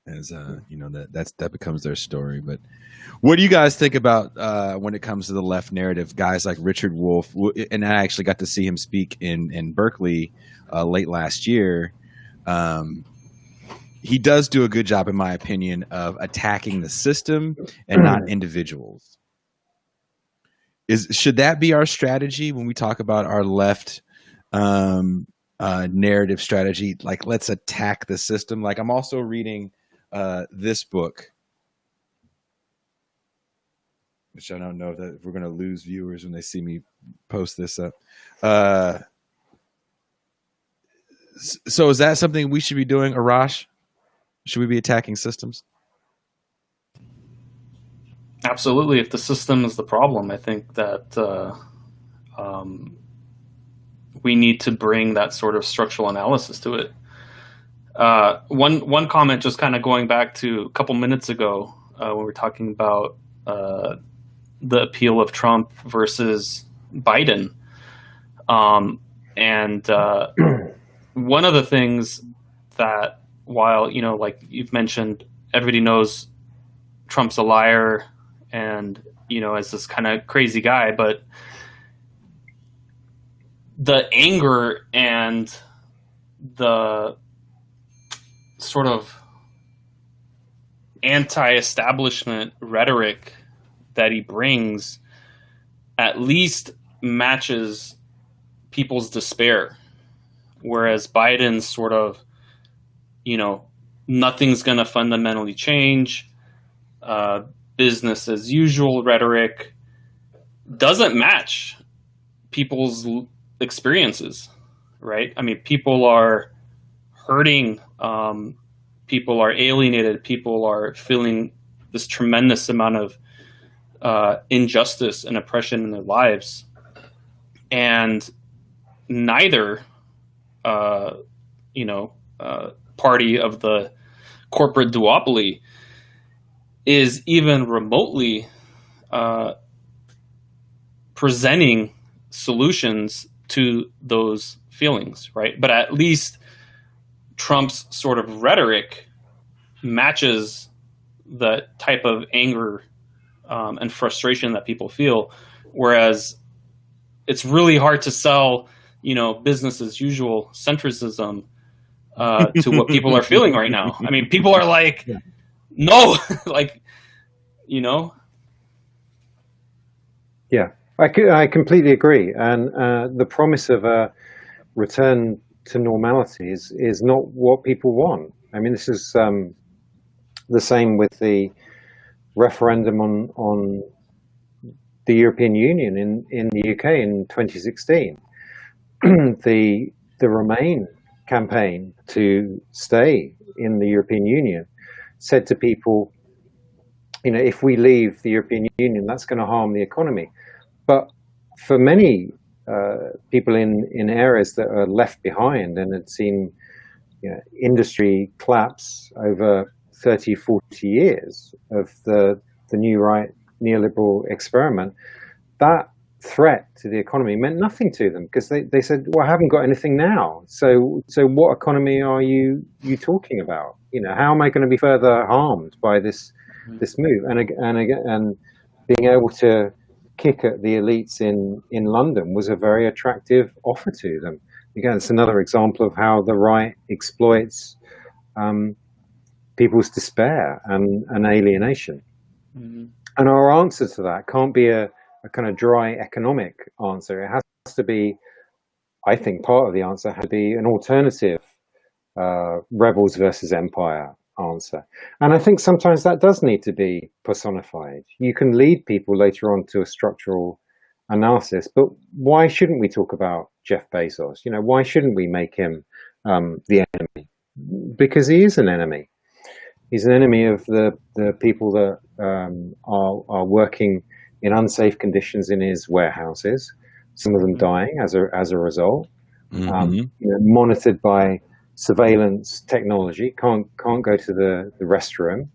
[SPEAKER 1] As that becomes their story. But what do you guys think about when it comes to the left narrative? Guys like Richard Wolff, and I actually got to see him speak in Berkeley late last year. He does do a good job, in my opinion, of attacking the system and not individuals. Should that be our strategy when we talk about our left narrative strategy? Like, let's attack the system. Like, I'm also reading this book, which I don't know if we're going to lose viewers when they see me post this up. So is that something we should be doing, Arash? Should we be attacking systems?
[SPEAKER 3] Absolutely. If the system is the problem, I think that we need to bring that sort of structural analysis to it. One comment, just kind of going back to a couple minutes ago when we were talking about the appeal of Trump versus Biden. And one of the things that, while, like you've mentioned, everybody knows Trump's a liar and, as this kind of crazy guy, but the anger and the sort of anti-establishment rhetoric that he brings at least matches people's despair. Whereas Biden's sort of, nothing's going to fundamentally change, business as usual rhetoric doesn't match people's experiences, right? I mean, people are hurting, people are alienated, people are feeling this tremendous amount of injustice and oppression in their lives. And neither, party of the corporate duopoly is even remotely presenting solutions to those feelings, right? But at least Trump's sort of rhetoric matches the type of anger and frustration that people feel, whereas it's really hard to sell, business as usual centricism to what people are feeling right now. I mean, people are like, no, like,
[SPEAKER 2] Yeah, I completely agree. And the promise of a return to normality is not what people want. I mean, this is the same with the referendum on the European Union in the UK in 2016. The Remain campaign to stay in the European Union said to people, if we leave the European Union, that's going to harm the economy. But for many people in areas that are left behind and had seen industry collapse over 30, 40 years of the new right neoliberal experiment, that threat to the economy meant nothing to them, because they said, well, I haven't got anything now. So what economy are you talking about? How am I going to be further harmed by this move? And being able to kick at the elites in London was a very attractive offer to them. Again, it's another example of how the right exploits people's despair and alienation. Mm-hmm. And our answer to that can't be a kind of dry economic answer. It has to be, I think part of the answer has to be an alternative rebels versus empire answer. And I think sometimes that does need to be personified. You can lead people later on to a structural analysis, but why shouldn't we talk about Jeff Bezos? Why shouldn't we make him the enemy? Because he is an enemy. He's an enemy of the people that are working in unsafe conditions in his warehouses, some of them dying as a result. Monitored by surveillance technology, can't go to the restroom.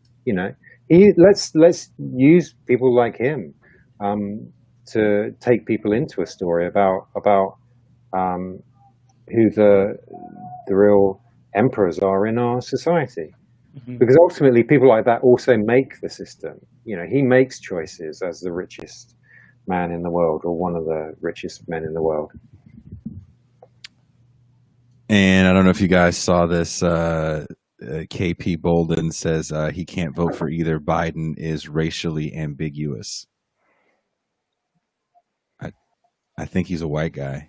[SPEAKER 2] Let's use people like him to take people into a story about who the real emperors are in our society. Because ultimately, people like that also make the system. He makes choices as the richest man in the world, or one of the richest men in the world.
[SPEAKER 1] And I don't know if you guys saw this. KP Bolden says he can't vote for either. Biden is racially ambiguous. I think he's a white guy.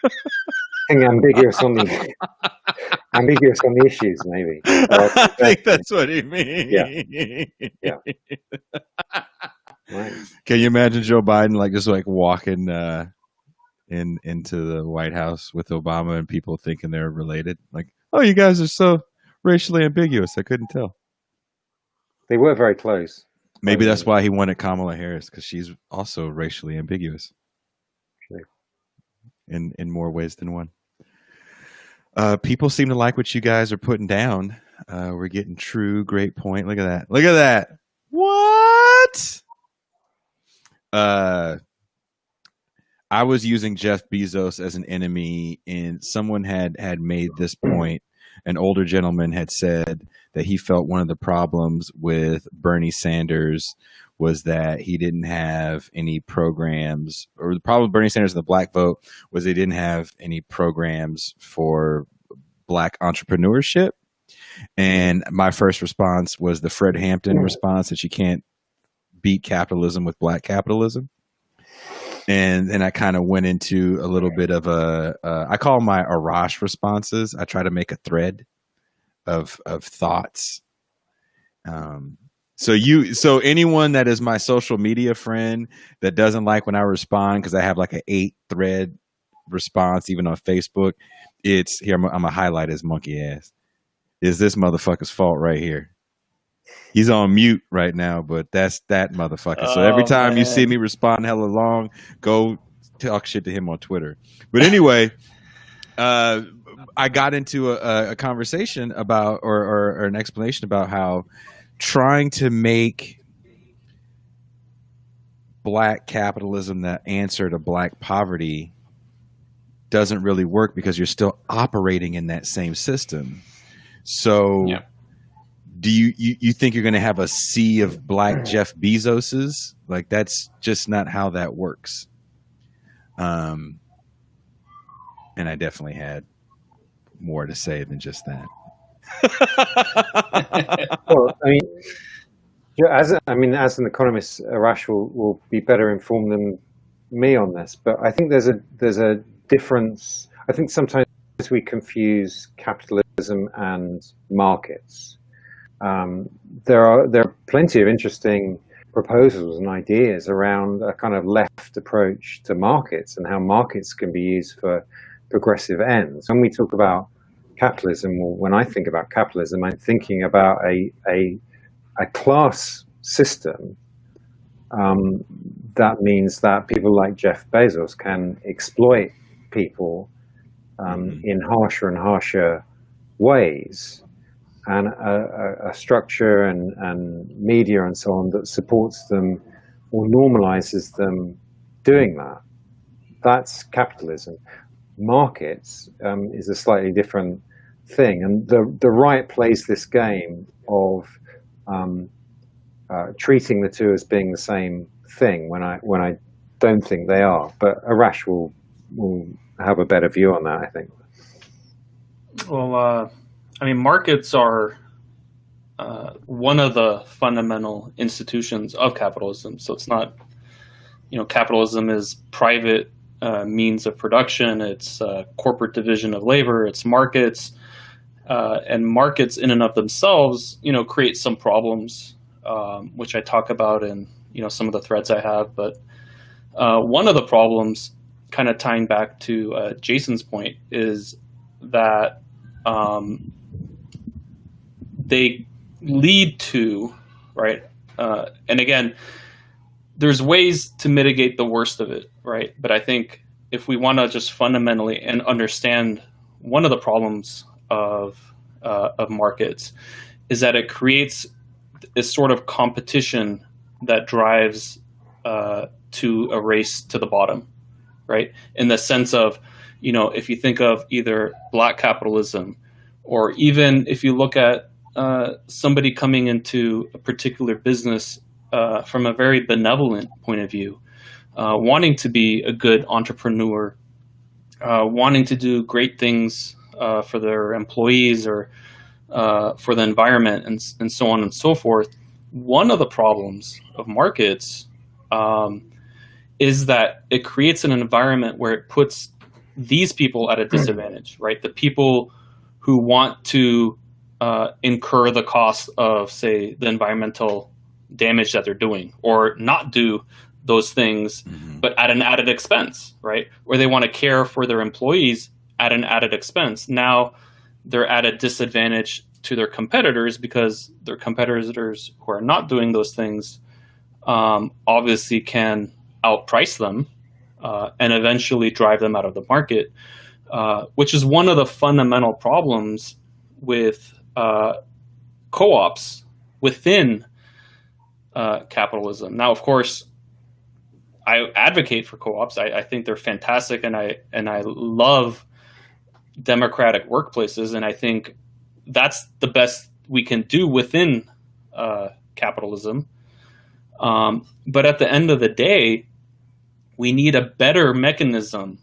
[SPEAKER 2] I think ambiguous on the issues, maybe.
[SPEAKER 1] I think that's what he means.
[SPEAKER 2] Yeah. Right.
[SPEAKER 1] Can you imagine Joe Biden just walking into the White House with Obama and people thinking they're related? Oh, you guys are so racially ambiguous. I couldn't tell.
[SPEAKER 2] They were very close.
[SPEAKER 1] Maybe that's why he wanted Kamala Harris, because she's also racially ambiguous.
[SPEAKER 2] Sure.
[SPEAKER 1] In more ways than one. People seem to like what you guys are putting down. We're getting true, great point. Look at that. Look at that. What? I was using Jeff Bezos as an enemy, and someone had made this point. An older gentleman had said that he felt one of the problems with Bernie Sanders was that he didn't have any programs, or the problem with Bernie Sanders and the black vote was they didn't have any programs for black entrepreneurship. And my first response was the Fred Hampton response, that you can't beat capitalism with black capitalism. And then I kind of went into a little bit of I call my Arash responses. I try to make a thread of thoughts. So anyone that is my social media friend that doesn't like when I respond, because I have an 8-thread response, even on Facebook, it's here. I'm gonna highlight his monkey ass. Is this motherfucker's fault right here? He's on mute right now, but that's that motherfucker. So every time you see me respond hella long, go talk shit to him on Twitter. But anyway, I got into a conversation about, or an explanation about how trying to make black capitalism the answer to black poverty doesn't really work, because you're still operating in that same system. So yeah. Do you think you're going to have a sea of black Jeff Bezoses? That's just not how that works. And I definitely had more to say than just that.
[SPEAKER 2] Well, as an economist, Arash will be better informed than me on this. But I think there's a difference. I think sometimes we confuse capitalism and markets. There are plenty of interesting proposals and ideas around a kind of left approach to markets and how markets can be used for progressive ends. When we talk about capitalism, or when I think about capitalism, I'm thinking about a class system that means that people like Jeff Bezos can exploit people in harsher and harsher ways. And a structure and media and so on that supports them or normalizes them doing that. That's capitalism. Markets is a slightly different thing. And the right plays this game of treating the two as being the same thing when I don't think they are. But Arash will have a better view on that, I think.
[SPEAKER 3] Well, markets are one of the fundamental institutions of capitalism. So it's not, capitalism is private means of production. It's corporate division of labor. It's markets. And markets in and of themselves, create some problems, which I talk about in, some of the threads I have. But one of the problems, kind of tying back to Jason's point, is that they lead to, right? And again, there's ways to mitigate the worst of it, right? But I think if we want to just fundamentally and understand one of the problems of markets is that it creates a sort of competition that drives to a race to the bottom, right? In the sense of, if you think of either black capitalism, or even if you look at somebody coming into a particular business from a very benevolent point of view, wanting to be a good entrepreneur, wanting to do great things for their employees or for the environment and so on and so forth. One of the problems of markets is that it creates an environment where it puts these people at a disadvantage, right? The people who want to incur the cost of, say, the environmental damage that they're doing, or not do those things, but at an added expense, right? Or they want to care for their employees at an added expense. Now they're at a disadvantage to their competitors because their competitors who are not doing those things obviously can outprice them and eventually drive them out of the market, which is one of the fundamental problems with co-ops within capitalism. Now, of course, I advocate for co-ops. I think they're fantastic, and I love democratic workplaces, and I think that's the best we can do within capitalism. But at the end of the day, we need a better mechanism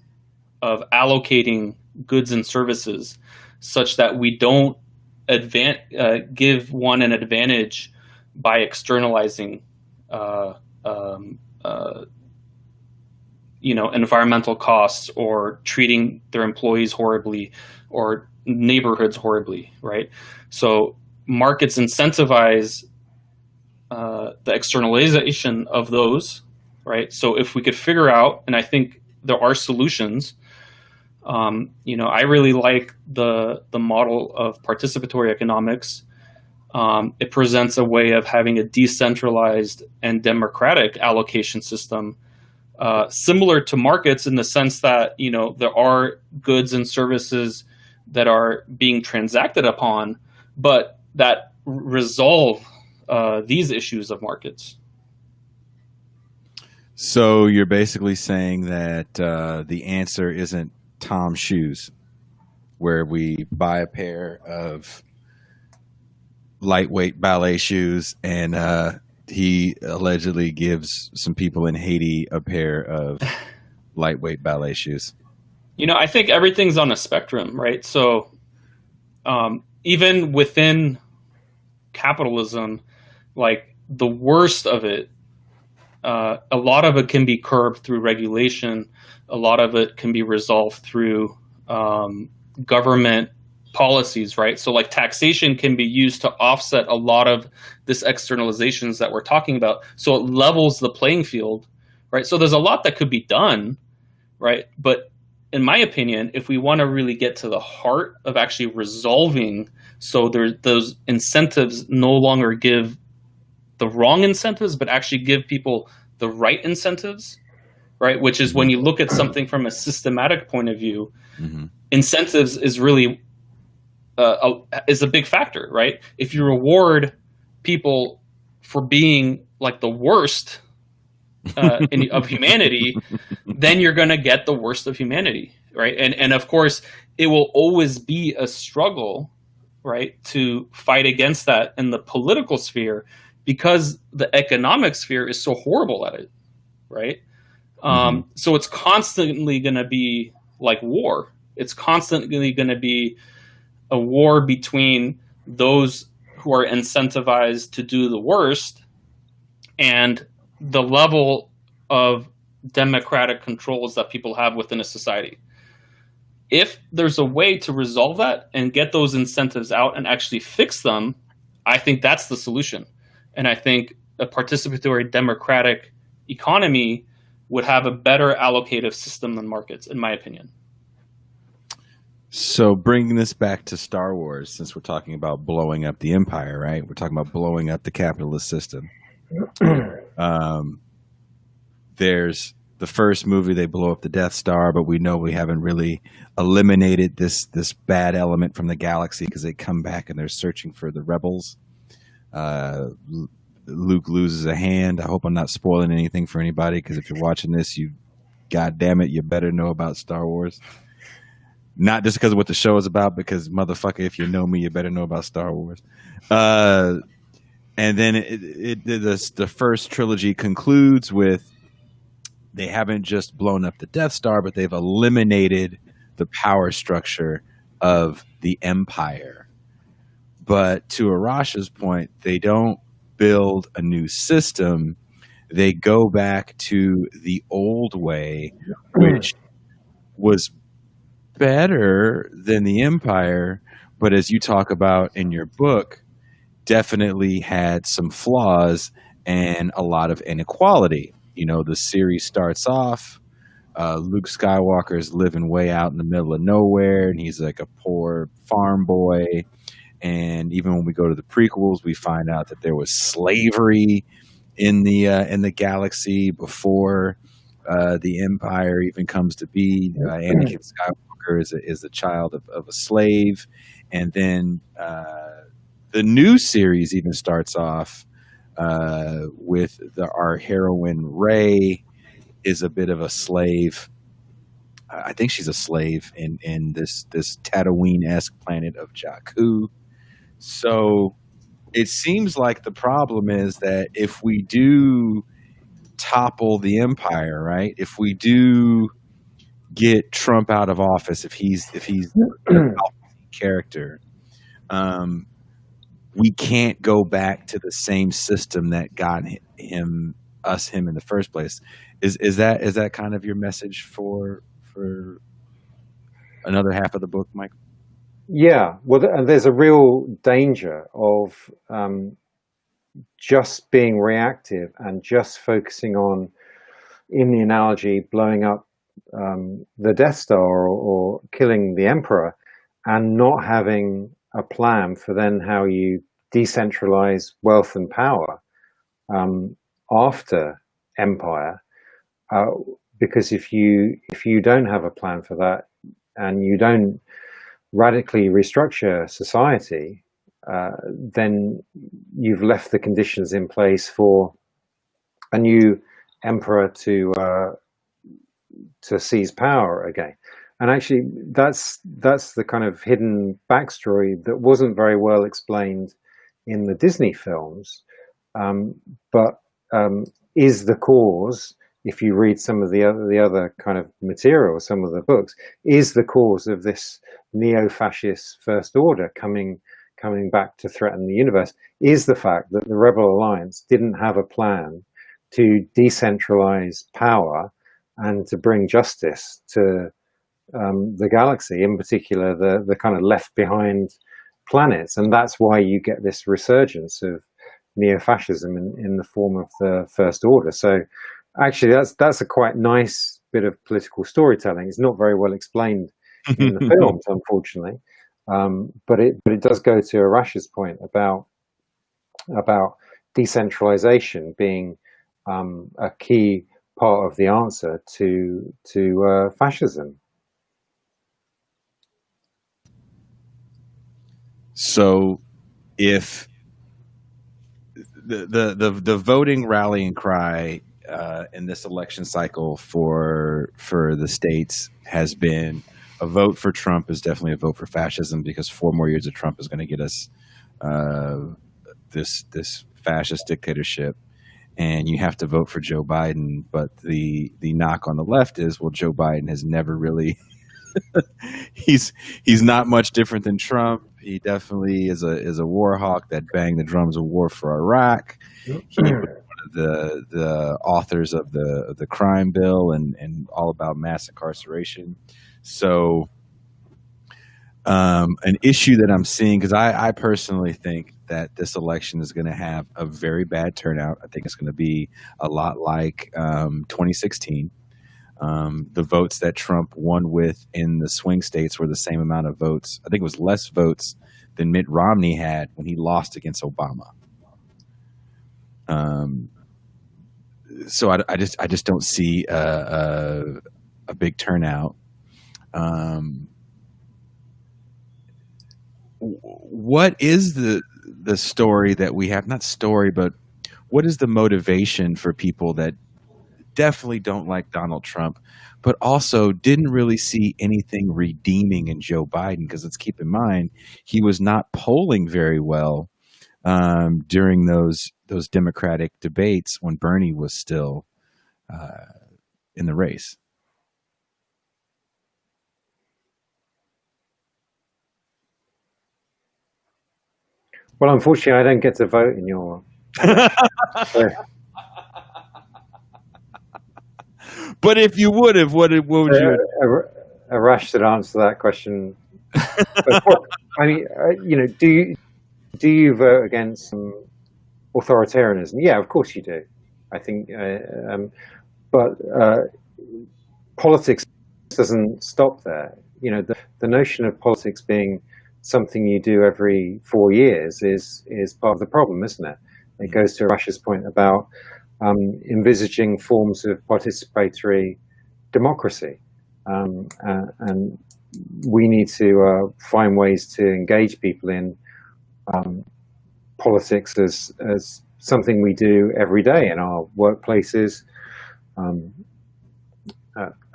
[SPEAKER 3] of allocating goods and services such that we don't give one an advantage by externalizing environmental costs, or treating their employees horribly, or neighborhoods horribly, right? So markets incentivize the externalization of those, right? So if we could figure out, and I think there are solutions, I really like the model of participatory economics. It presents a way of having a decentralized and democratic allocation system, similar to markets in the sense that, there are goods and services that are being transacted upon, but that resolve these issues of markets.
[SPEAKER 1] So you're basically saying that the answer isn't Tom's shoes, where we buy a pair of lightweight ballet shoes and he allegedly gives some people in Haiti a pair of lightweight ballet shoes.
[SPEAKER 3] I think everything's on a spectrum, right? So even within capitalism, like the worst of it, a lot of it can be curbed through regulation. A lot of it can be resolved through government policies, right? So like taxation can be used to offset a lot of this externalizations that we're talking about. So it levels the playing field, right? So there's a lot that could be done, right? But in my opinion, if we want to really get to the heart of actually resolving, so there's those incentives no longer give the wrong incentives, but actually give people the right incentives, right? Which is when you look at something from a systematic point of view, incentives is really is a big factor, right? If you reward people for being like the worst of humanity, then you're going to get the worst of humanity, right? And of course, it will always be a struggle, right, to fight against that in the political sphere, because the economic sphere is so horrible at it, right? So it's constantly going to be like war. It's constantly going to be a war between those who are incentivized to do the worst and the level of democratic controls that people have within a society. If there's a way to resolve that and get those incentives out and actually fix them, I think that's the solution. And I think a participatory democratic economy would have a better allocative system than markets, in my opinion.
[SPEAKER 1] So bringing this back to Star Wars, since we're talking about blowing up the empire, right? We're talking about blowing up the capitalist system. there's the first movie, they blow up the Death Star, but we know we haven't really eliminated this bad element from the galaxy because they come back and they're searching for the rebels. Luke loses a hand. I hope I'm not spoiling anything for anybody, because if you're watching this, God damn it, you better know about Star Wars. Not just because of what the show is about, because motherfucker, if you know me, you better know about Star Wars. And then the first trilogy concludes with, they haven't just blown up the Death Star, but they've eliminated the power structure of the Empire. But to Arash's point, they don't build a new system. They go back to the old way, which was better than the Empire, but as you talk about in your book, definitely had some flaws and a lot of inequality. You know, the series starts off, Luke Skywalker is living way out in the middle of nowhere, and he's like a poor farm boy. And even when we go to the prequels, we find out that there was slavery in the galaxy before the Empire even comes to be. Anakin Skywalker is a child of a slave, and then the new series even starts off with our heroine Rey is a bit of a slave. I think she's a slave in this Tatooine-esque planet of Jakku. So it seems like the problem is that if we do topple the Empire, right? If we do get Trump out of office, if he's a character, we can't go back to the same system that got him in the first place. Is that kind of your message for another half of the book, Mike?
[SPEAKER 2] Yeah, well, there's a real danger of just being reactive and just focusing on, in the analogy, blowing up the Death Star or killing the Emperor, and not having a plan for then how you decentralize wealth and power after Empire. Because if you don't have a plan for that, and you don't radically restructure society, then you've left the conditions in place for a new emperor to seize power again. And actually, that's the kind of hidden backstory that wasn't very well explained in the Disney films, but is the cause. If you read some of the other kind of material, some of the books, is the cause of this neo-fascist First Order coming back to threaten the universe, is the fact that the Rebel Alliance didn't have a plan to decentralize power and to bring justice to the galaxy, in particular the kind of left behind planets. And that's why you get this resurgence of neo-fascism in the form of the First Order. So actually, that's a quite nice bit of political storytelling. It's not very well explained in the films, unfortunately, but it does go to Arash's point about decentralization being a key part of the answer to fascism.
[SPEAKER 1] So, if the voting rallying cry in this election cycle for the states has been, a vote for Trump is definitely a vote for fascism, because 4 more years of Trump is going to get us this fascist dictatorship, and you have to vote for Joe Biden. But the knock on the left is, well, Joe Biden has never really he's not much different than Trump. He definitely is a war hawk that banged the drums of war for Iraq. He was one of the authors of the crime bill and all about mass incarceration. So an issue that I'm seeing, because I personally think that this election is going to have a very bad turnout. I think it's going to be a lot like 2016. The votes that Trump won with in the swing states were the same amount of votes. I think it was less votes than Mitt Romney had when he lost against Obama. so I just don't see a big turnout. What is the story that we have? Not story, but what is the motivation for people that definitely don't like Donald Trump, but also didn't really see anything redeeming in Joe Biden? Because let's keep in mind, he was not polling very well during those Democratic debates when Bernie was still in the race.
[SPEAKER 2] Well, unfortunately, I don't get to vote in your.
[SPEAKER 1] But if you would have, what would you?
[SPEAKER 2] Arash should answer that question. I mean, do you vote against authoritarianism? Yeah, of course you do. I think, but politics doesn't stop there. You know, the notion of politics being something you do every 4 years is part of the problem, isn't it? It goes to Arash's point about envisaging forms of participatory democracy, and we need to find ways to engage people in politics as something we do every day in our workplaces,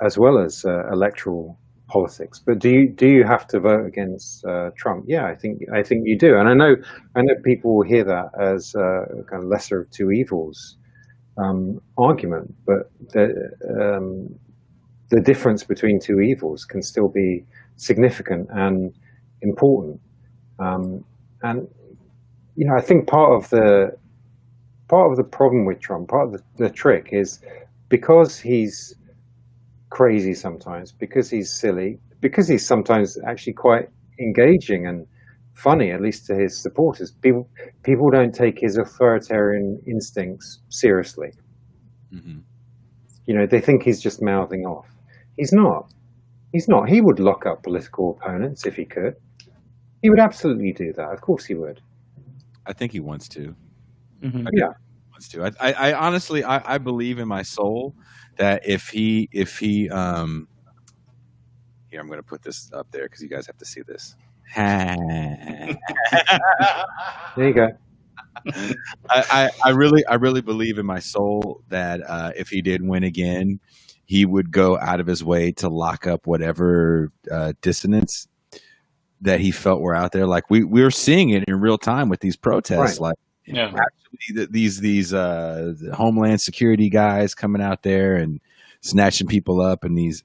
[SPEAKER 2] as well as electoral politics. But do you have to vote against Trump? Yeah, I think you do, and I know people will hear that as a kind of lesser of two evils argument, but the difference between two evils can still be significant and important. And you know, I think part of the problem with Trump, part of the trick is because he's crazy sometimes, because he's silly, because he's sometimes actually quite engaging and funny, at least to his supporters. People don't take his authoritarian instincts seriously. Mm-hmm. You know, they think he's just mouthing off. He's not. He would lock up political opponents if he could. He would absolutely do that. Of course he would.
[SPEAKER 1] I think he wants to.
[SPEAKER 2] Mm-hmm.
[SPEAKER 1] Yeah, he wants to. I honestly, I believe in my soul that if he here, I'm going to put this up there because you guys have to see this.
[SPEAKER 2] There you go.
[SPEAKER 1] I really believe in my soul that if he did win again, he would go out of his way to lock up whatever dissonance that he felt were out there. Like we're seeing it in real time with these protests. Right. Like, yeah, actually these Homeland Security guys coming out there and snatching people up in these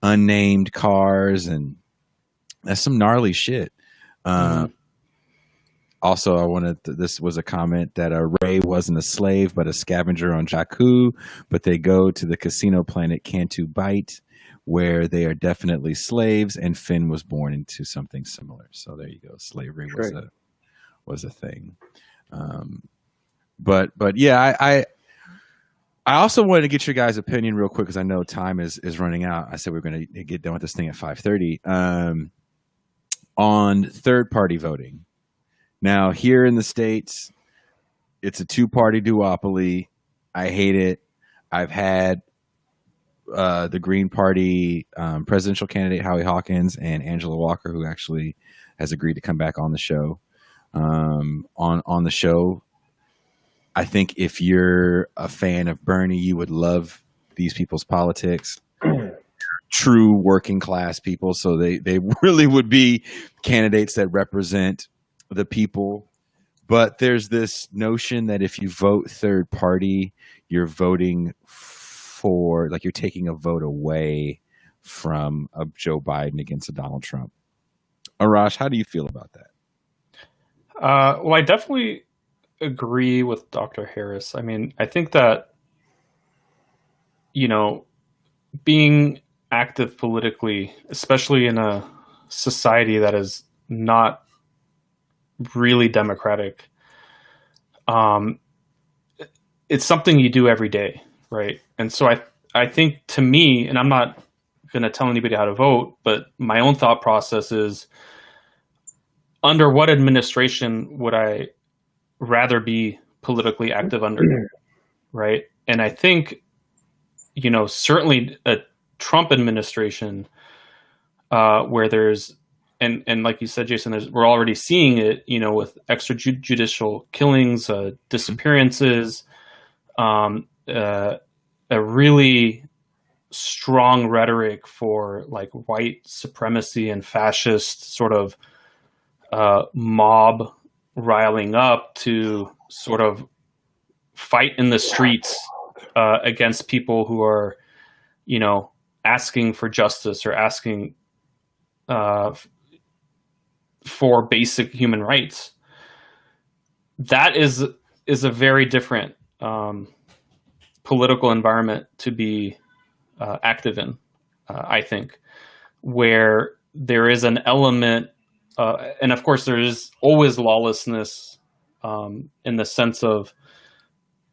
[SPEAKER 1] unnamed cars, and that's some gnarly shit. Also, this was a comment that Ray wasn't a slave but a scavenger on Jakku, but they go to the casino planet Cantu Bight, where they are definitely slaves, and Finn was born into something similar. So there you go. Slavery was a thing. But yeah, I also wanted to get your guys' opinion real quick because I know time is running out. I said we're going to get done with this thing at 5:30 on third-party voting. Now, here in the States, it's a two-party duopoly. I hate it. I've had the Green Party presidential candidate, Howie Hawkins, and Angela Walker, who actually has agreed to come back on the show. On the show, I think if you're a fan of Bernie, you would love these people's politics. True working class people, so they really would be candidates that represent the people. But there's this notion that if you vote third party, you're voting for, like, you're taking a vote away from a Joe Biden against a Donald Trump. Arash, how do you feel about that?
[SPEAKER 3] Well, I definitely agree with Dr. Harris. I mean, I think that, you know, being active politically, especially in a society that is not really democratic, it's something you do every day, right? And so I think, to me, and I'm not going to tell anybody how to vote, but my own thought process is, under what administration would I rather be politically active under, right? And I think, certainly a Trump administration, where there's, and like you said, Jason, we're already seeing it, with extrajudicial killings, disappearances, a really strong rhetoric for like white supremacy and fascist sort of mob riling up to sort of fight in the streets against people who are, asking for justice or asking for basic human rights. That is a very different political environment to be active in, I think, where there is an element, and of course there is always lawlessness in the sense of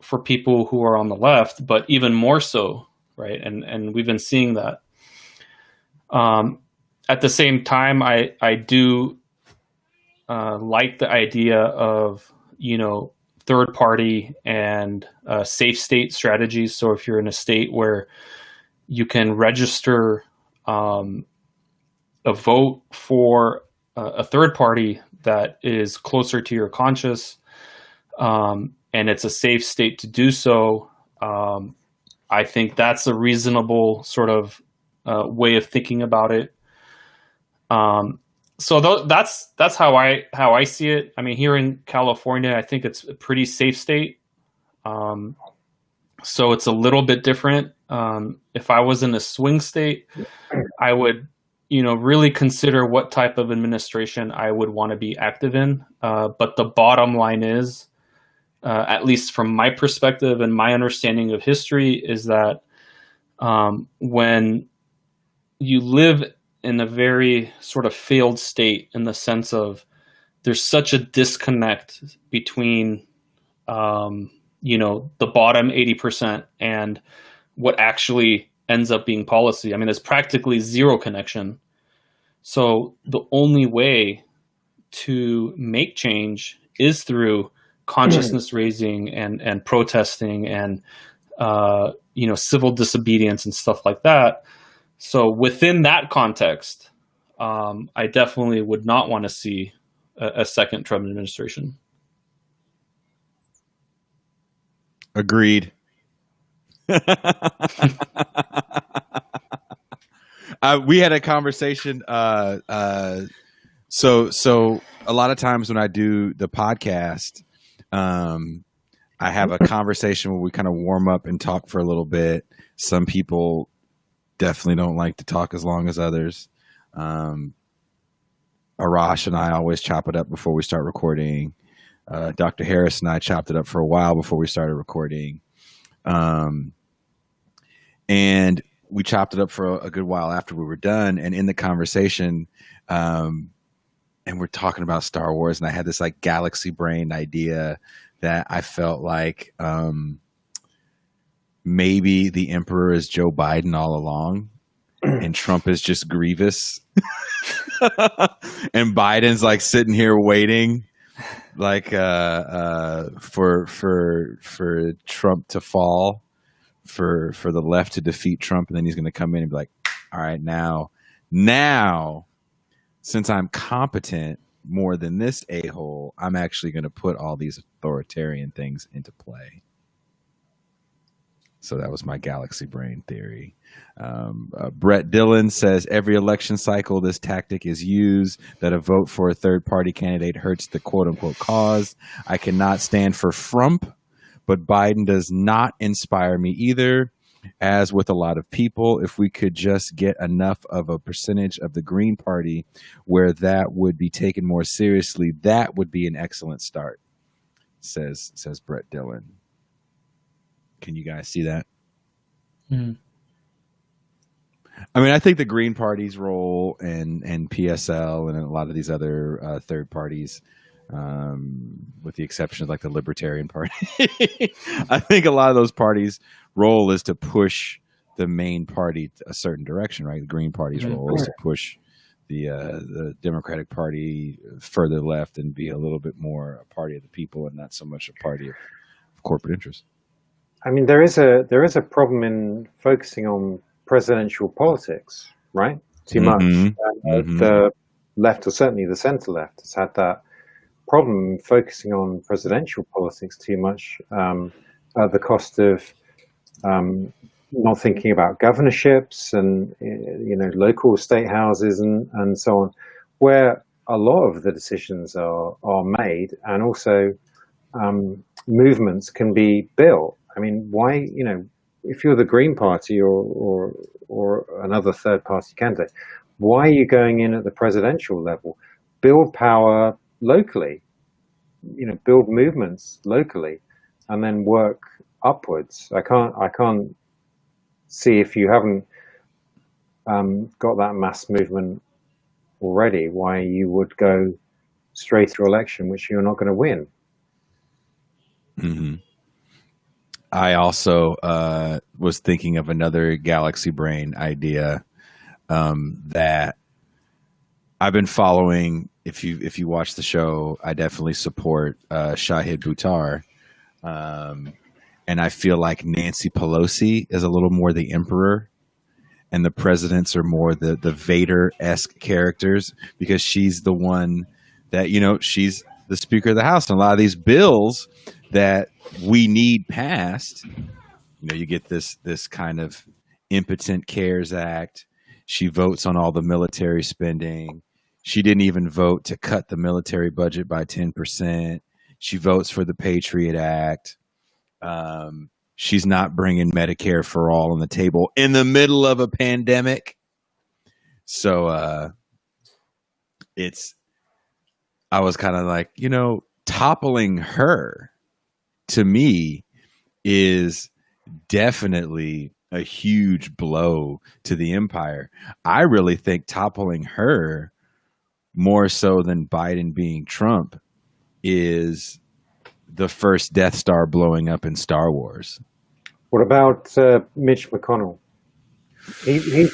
[SPEAKER 3] for people who are on the left, but even more so, right? And we've been seeing that. At the same time, I do like the idea of, third party and safe state strategies. So if you're in a state where you can register a vote for a third party that is closer to your conscience, and it's a safe state to do so, I think that's a reasonable sort of way of thinking about it. So that's how I see it. I mean, here in California, I think it's a pretty safe state. So it's a little bit different. If I was in a swing state, I would, really consider what type of administration I would want to be active in. But the bottom line is, at least from my perspective and my understanding of history, is that when you live in a very sort of failed state, in the sense of there's such a disconnect between, the bottom 80% and what actually ends up being policy. I mean, there's practically zero connection. So the only way to make change is through consciousness raising and protesting and, civil disobedience and stuff like that. So within that context, I definitely would not want to see a second Trump administration.
[SPEAKER 1] Agreed. We had a conversation. So a lot of times when I do the podcast, I have a conversation where we kind of warm up and talk for a little bit. Some people definitely don't like to talk as long as others. Arash and I always chop it up before we start recording. Dr. Harris and I chopped it up for a while before we started recording. And we chopped it up for a good while after we were done. And in the conversation, and we're talking about Star Wars, and I had this like galaxy brain idea that I felt like maybe the Emperor is Joe Biden all along, and Trump is just Grievous, and Biden's like sitting here waiting, like for Trump to fall, for the left to defeat Trump, and then he's going to come in and be like, all right, now, since I'm competent more than this a-hole, I'm actually going to put all these authoritarian things into play. So that was my galaxy brain theory. Brett Dillon says every election cycle this tactic is used, that a vote for a third party candidate hurts the quote unquote cause. I cannot stand for Frump, but Biden does not inspire me either. As with a lot of people, if we could just get enough of a percentage of the Green Party where that would be taken more seriously, that would be an excellent start, says Brett Dillon. Can you guys see that?
[SPEAKER 3] Mm.
[SPEAKER 1] I mean, I think the Green Party's role and PSL and a lot of these other third parties, with the exception of like the Libertarian Party, I think a lot of those parties' role is to push the main party a certain direction, right? The Green Party's role is to push the Democratic Party further left and be a little bit more a party of the people and not so much a party of corporate interests.
[SPEAKER 2] I mean, there is a problem in focusing on presidential politics, right? Too much. The left, or certainly the centre left, has had that problem focusing on presidential politics too much, at the cost of not thinking about governorships and local state houses and so on, where a lot of the decisions are made, and also movements can be built. I mean, why, if you're the Green Party or another third party candidate, why are you going in at the presidential level? Build power locally, build movements locally, and then work upwards. I can't see, if you haven't got that mass movement already, why you would go straight through election, which you're not going to win.
[SPEAKER 1] Mm-hmm. I also was thinking of another galaxy brain idea that I've been following. If you watch the show, I definitely support Shahid Buttar, and I feel like Nancy Pelosi is a little more the emperor, and the presidents are more the Vader-esque characters, because she's the one that, she's the Speaker of the House, and a lot of these bills that we need passed, you get this kind of impotent CARES Act. She votes on all the military spending. She didn't even vote to cut the military budget by 10%. She votes for the Patriot Act. She's not bringing Medicare for all on the table in the middle of a pandemic. So I was kind of like, toppling her, to me, is definitely a huge blow to the empire. I really think toppling her, more so than Biden being Trump, is the first Death Star blowing up in Star Wars.
[SPEAKER 2] What about Mitch McConnell? He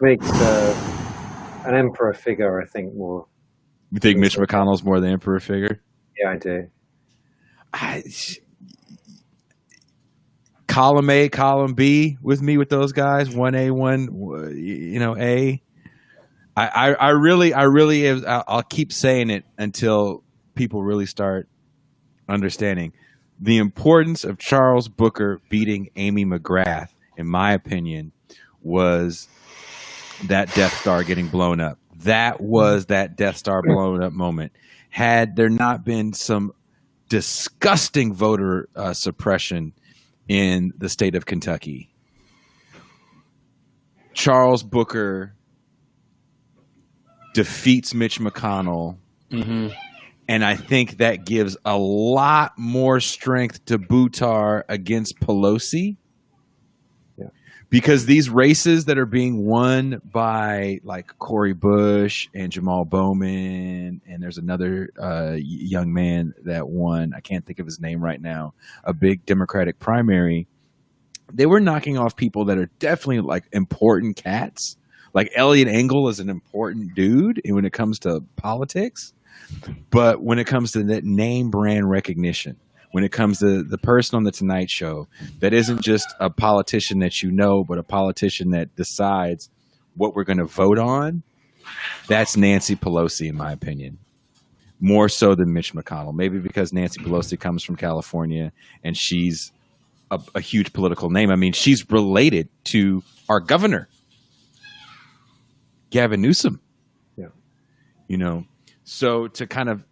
[SPEAKER 2] makes an emperor figure, I think, more.
[SPEAKER 1] You think Mitch McConnell's more the emperor figure?
[SPEAKER 2] Yeah, I do.
[SPEAKER 1] Column A, column B with me with those guys. 1A, A. I really, I'll keep saying it until people really start understanding the importance of Charles Booker beating Amy McGrath. In my opinion, was that Death Star getting blown up. That was that Death Star blown up moment. Had there not been some disgusting voter suppression in the state of Kentucky, Charles Booker defeats Mitch McConnell. Mm-hmm. And I think that gives a lot more strength to Buttar against Pelosi.
[SPEAKER 2] Yeah.
[SPEAKER 1] Because these races that are being won by like Cory Bush and Jamal Bowman, and there's another young man that won, I can't think of his name right now, a big Democratic primary, they were knocking off people that are definitely like important cats. Like Elliot Engel is an important dude when it comes to politics. But when it comes to that name brand recognition, when it comes to the person on the Tonight Show that isn't just a politician that you know, but a politician that decides what we're going to vote on, that's Nancy Pelosi, in my opinion. More so than Mitch McConnell. Maybe because Nancy Pelosi comes from California and she's a huge political name. I mean, she's related to our governor, Gavin Newsom.
[SPEAKER 2] Yeah.
[SPEAKER 1] So to kind of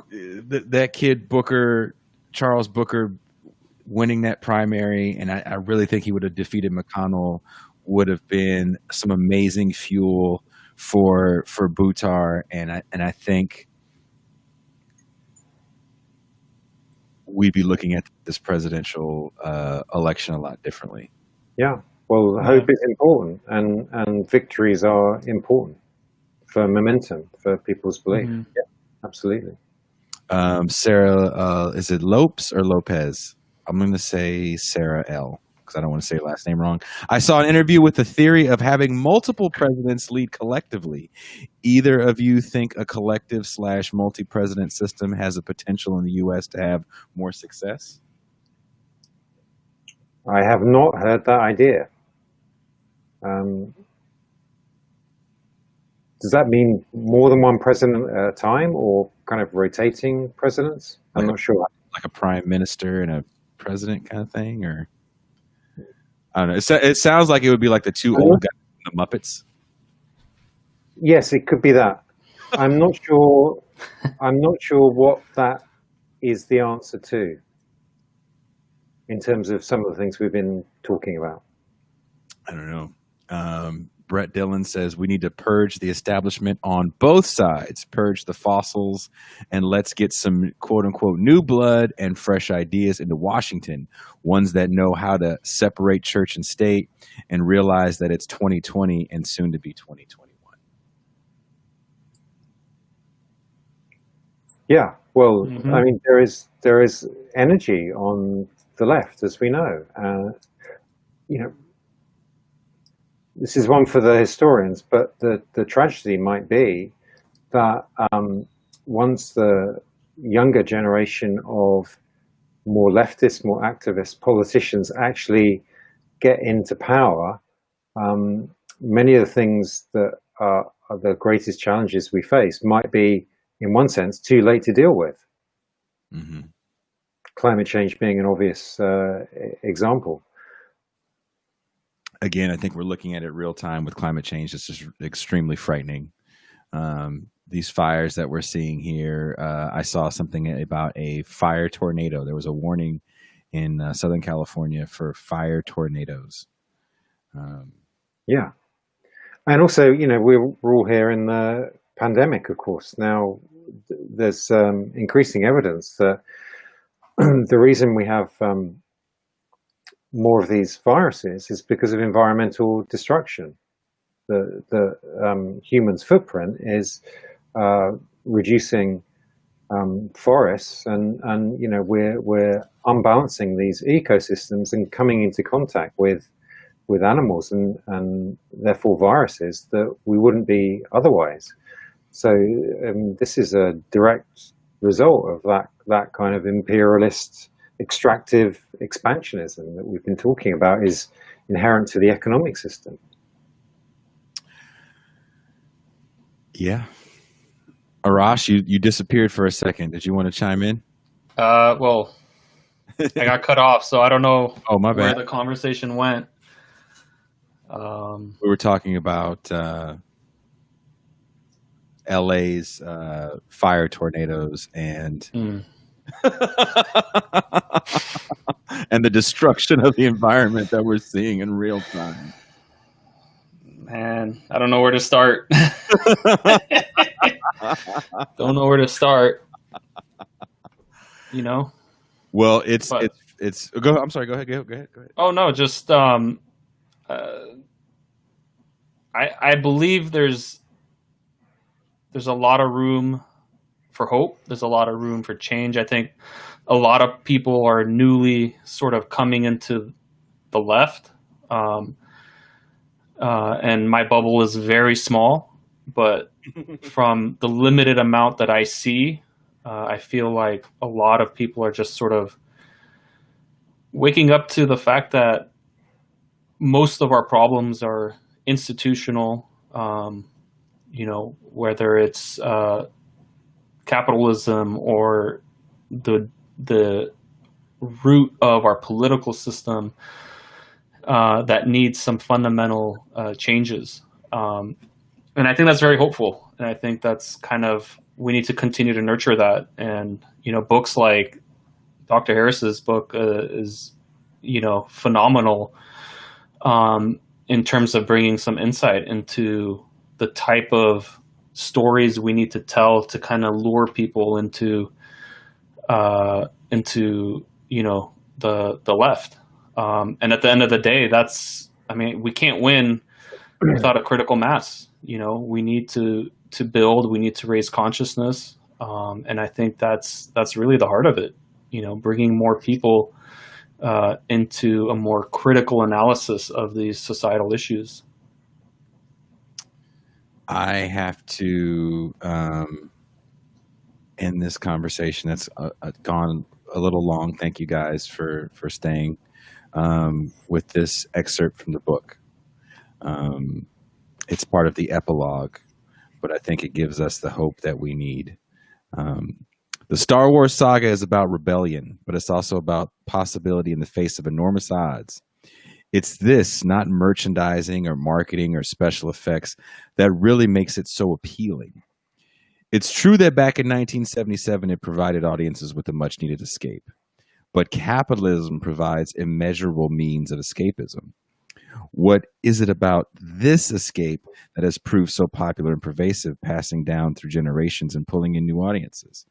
[SPEAKER 1] that kid Booker, Charles Booker, winning that primary, and I really think he would have defeated McConnell, would have been some amazing fuel for Buttar, and I think we'd be looking at this presidential election a lot differently.
[SPEAKER 2] Yeah. Well, hope is important, and victories are important for momentum, for people's belief. Mm-hmm. Yeah, absolutely.
[SPEAKER 1] Sarah, is it Lopes or Lopez? I'm going to say Sarah L, because I don't want to say last name wrong. I saw an interview with the theory of having multiple presidents lead collectively. Either of you think a collective / multi-president system has a potential in the U.S. to have more success?
[SPEAKER 2] I have not heard that idea. Does that mean more than one president at a time, or kind of rotating presidents? I'm not sure.
[SPEAKER 1] Like a prime minister and a president kind of thing, or I don't know. It sounds like it would be like the two old guys in the Muppets.
[SPEAKER 2] Yes, it could be that. I'm not sure. I'm not sure what that is the answer to, in terms of some of the things we've been talking about.
[SPEAKER 1] I don't know. Brett Dillon says we need to purge the establishment on both sides, purge the fossils, and let's get some quote unquote new blood and fresh ideas into Washington, ones that know how to separate church and state and realize that it's 2020 and soon to be 2021. Yeah, well, I mean, there is energy on the left, as we know. You know, this is one for the historians, but the tragedy might be that once the younger generation of more leftist, more activist politicians actually get into power, many of the things that are the greatest challenges we face might be, in one sense, too late to deal with. Mm-hmm. Climate change being an obvious example. Again, I think we're looking at it real time with climate change. It's just extremely frightening. These fires that we're seeing here, I saw something about a fire tornado. There was a warning in Southern California for fire tornadoes.
[SPEAKER 2] Yeah. And also, you know, we're all here in the pandemic, of course. Now, there's increasing evidence that the reason we have more of these viruses is because of environmental destruction. The human's footprint is reducing forests, and you know, we're unbalancing these ecosystems and coming into contact with animals and therefore viruses that we wouldn't be otherwise. So this is a direct result of that kind of imperialist, extractive expansionism that we've been talking about is inherent to the economic system.
[SPEAKER 1] Yeah. Arash, you disappeared for a second. Did you want to chime in?
[SPEAKER 3] Well, I got cut off, so I don't know where the conversation went.
[SPEAKER 1] We were talking about LA's fire tornadoes and and the destruction of the environment that we're seeing in real time.
[SPEAKER 3] Man, I don't know where to start. Don't know where to start. You know?
[SPEAKER 1] Well, it's go. I'm sorry. Go ahead.
[SPEAKER 3] Oh no, just I believe there's a lot of room for hope. There's a lot of room for change. I think a lot of people are newly sort of coming into the left. And my bubble is very small, but from the limited amount that I see, I feel like a lot of people are just sort of waking up to the fact that most of our problems are institutional, you know, whether it's capitalism or the root of our political system that needs some fundamental changes. And I think that's very hopeful. And I think that's kind of, we need to continue to nurture that. And, you know, books like Dr. Harris's book is, you know, phenomenal in terms of bringing some insight into the type of stories we need to tell to kind of lure people into you know, the left. And at the end of the day, we can't win without a critical mass. You know, we need to build, we need to raise consciousness. And I think that's really the heart of it, you know, bringing more people into a more critical analysis of these societal issues.
[SPEAKER 1] I have to end this conversation. That's gone a little long. Thank you guys for staying with this excerpt from the book. It's part of the epilogue, but I think it gives us the hope that we need. The Star Wars saga is about rebellion, but it's also about possibility in the face of enormous odds. It's this, not merchandising or marketing or special effects, that really makes it so appealing. It's true that back in 1977, it provided audiences with a much needed escape, but capitalism provides immeasurable means of escapism. What is it about this escape that has proved so popular and pervasive, passing down through generations and pulling in new audiences?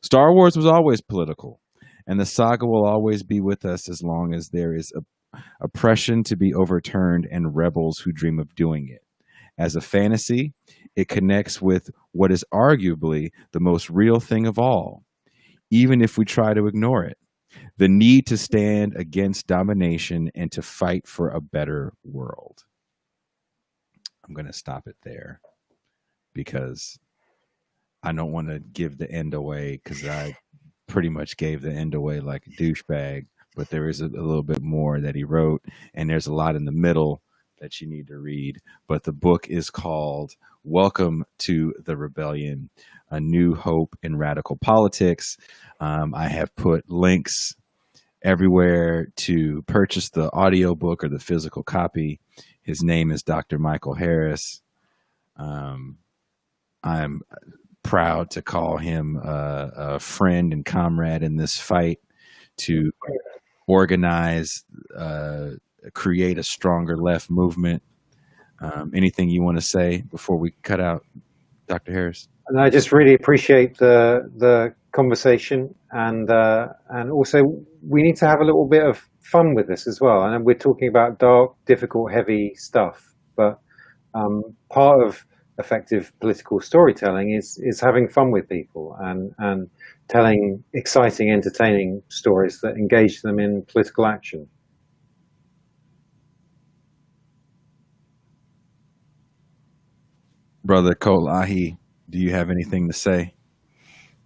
[SPEAKER 1] Star Wars was always political, and the saga will always be with us as long as there is oppression to be overturned and rebels who dream of doing it. As a fantasy, it connects with what is arguably the most real thing of all, even if we try to ignore it: the need to stand against domination and to fight for a better world. I'm going to stop it there because I don't want to give the end away, because I pretty much gave the end away like a douchebag, but there is a little bit more that he wrote, and there's a lot in the middle that you need to read. But the book is called Welcome to the Rebellion, A New Hope in Radical Politics. I have put links everywhere to purchase the audiobook or the physical copy. His name is Dr. Michael Harris. I'm proud to call him a friend and comrade in this fight to organize, create a stronger left movement. Anything you want to say before we cut out, Dr. Harris?
[SPEAKER 2] And I just really appreciate the conversation, and also we need to have a little bit of fun with this as well. And we're talking about dark, difficult, heavy stuff, but part of effective political storytelling is having fun with people and telling exciting, entertaining stories that engage them in political action.
[SPEAKER 1] Brother Kolahi, do you have anything to say?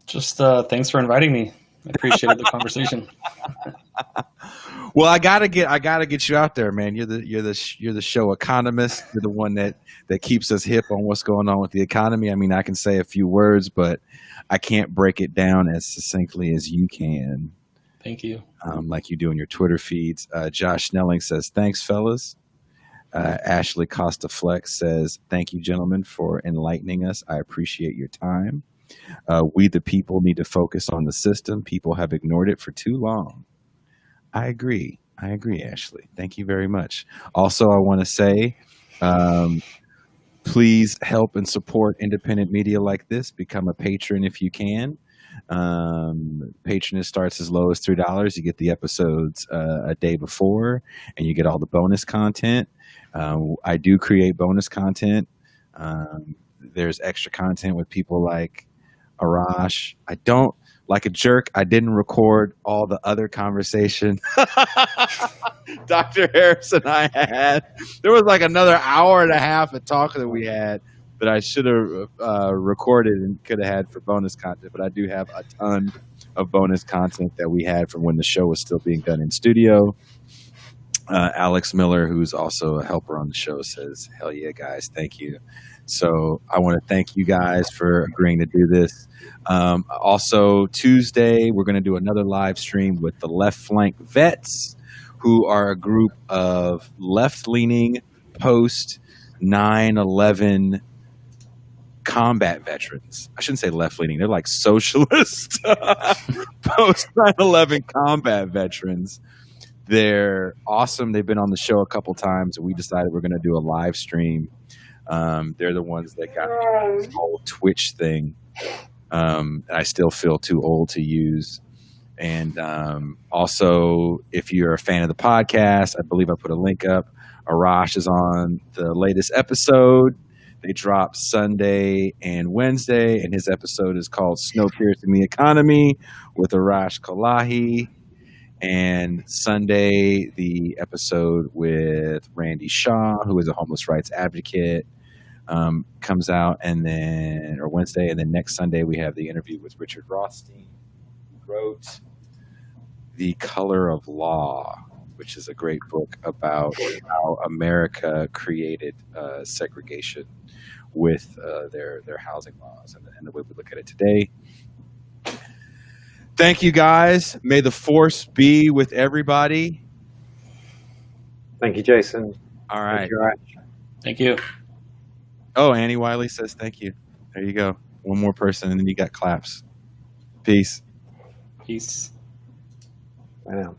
[SPEAKER 3] Just thanks for inviting me. I appreciated the conversation.
[SPEAKER 1] Well, I gotta get you out there, man. You're the show economist. You're the one that keeps us hip on what's going on with the economy. I mean, I can say a few words, but I can't break it down as succinctly as you can.
[SPEAKER 3] Thank you.
[SPEAKER 1] Like you do in your Twitter feeds. Josh Snelling says, "Thanks, fellas." Ashley Costa Flex says, "Thank you, gentlemen, for enlightening us. I appreciate your time. We, the people, need to focus on the system. People have ignored it for too long." I agree, Ashley. Thank you very much. Also, I want to say, please help and support independent media like this. Become a patron if you can. Patronage starts as low as $3. You get the episodes a day before, and you get all the bonus content. I do create bonus content. There's extra content with people like Arash. I don't, like a jerk, I didn't record all the other conversation Dr. Harris and I had. There was like another hour and a half of talk that we had that I should have recorded and could have had for bonus content. But I do have a ton of bonus content that we had from when the show was still being done in studio. Alex Miller, who's also a helper on the show, says, "Hell yeah, guys. Thank you." So I want to thank you guys for agreeing to do this. Also, Tuesday, we're going to do another live stream with the Left Flank Vets, who are a group of left-leaning post 9/11 combat veterans. I shouldn't say left-leaning. They're like socialist post 9/11 combat veterans. They're awesome. They've been on the show a couple times, and we decided we're going to do a live stream. They're the ones that got this whole Twitch thing. I still feel too old to use. And also, if you're a fan of the podcast, I believe I put a link up. Arash is on the latest episode. They drop Sunday and Wednesday, and his episode is called Snowpiercer in the Economy with Arash Kolahi. And Sunday, the episode with Randy Shaw, who is a homeless rights advocate, comes out, or Wednesday, and then next Sunday we have the interview with Richard Rothstein, who wrote The Color of Law, which is a great book about how America created segregation with their housing laws and the way we look at it today. Thank you, guys. May the force be with everybody.
[SPEAKER 2] Thank you, Jason.
[SPEAKER 1] All right.
[SPEAKER 2] Thank you, Arash.
[SPEAKER 3] Thank you.
[SPEAKER 1] Oh, Annie Wiley says thank you. There you go. One more person, and then you got claps. Peace.
[SPEAKER 3] Peace.
[SPEAKER 2] Bye now.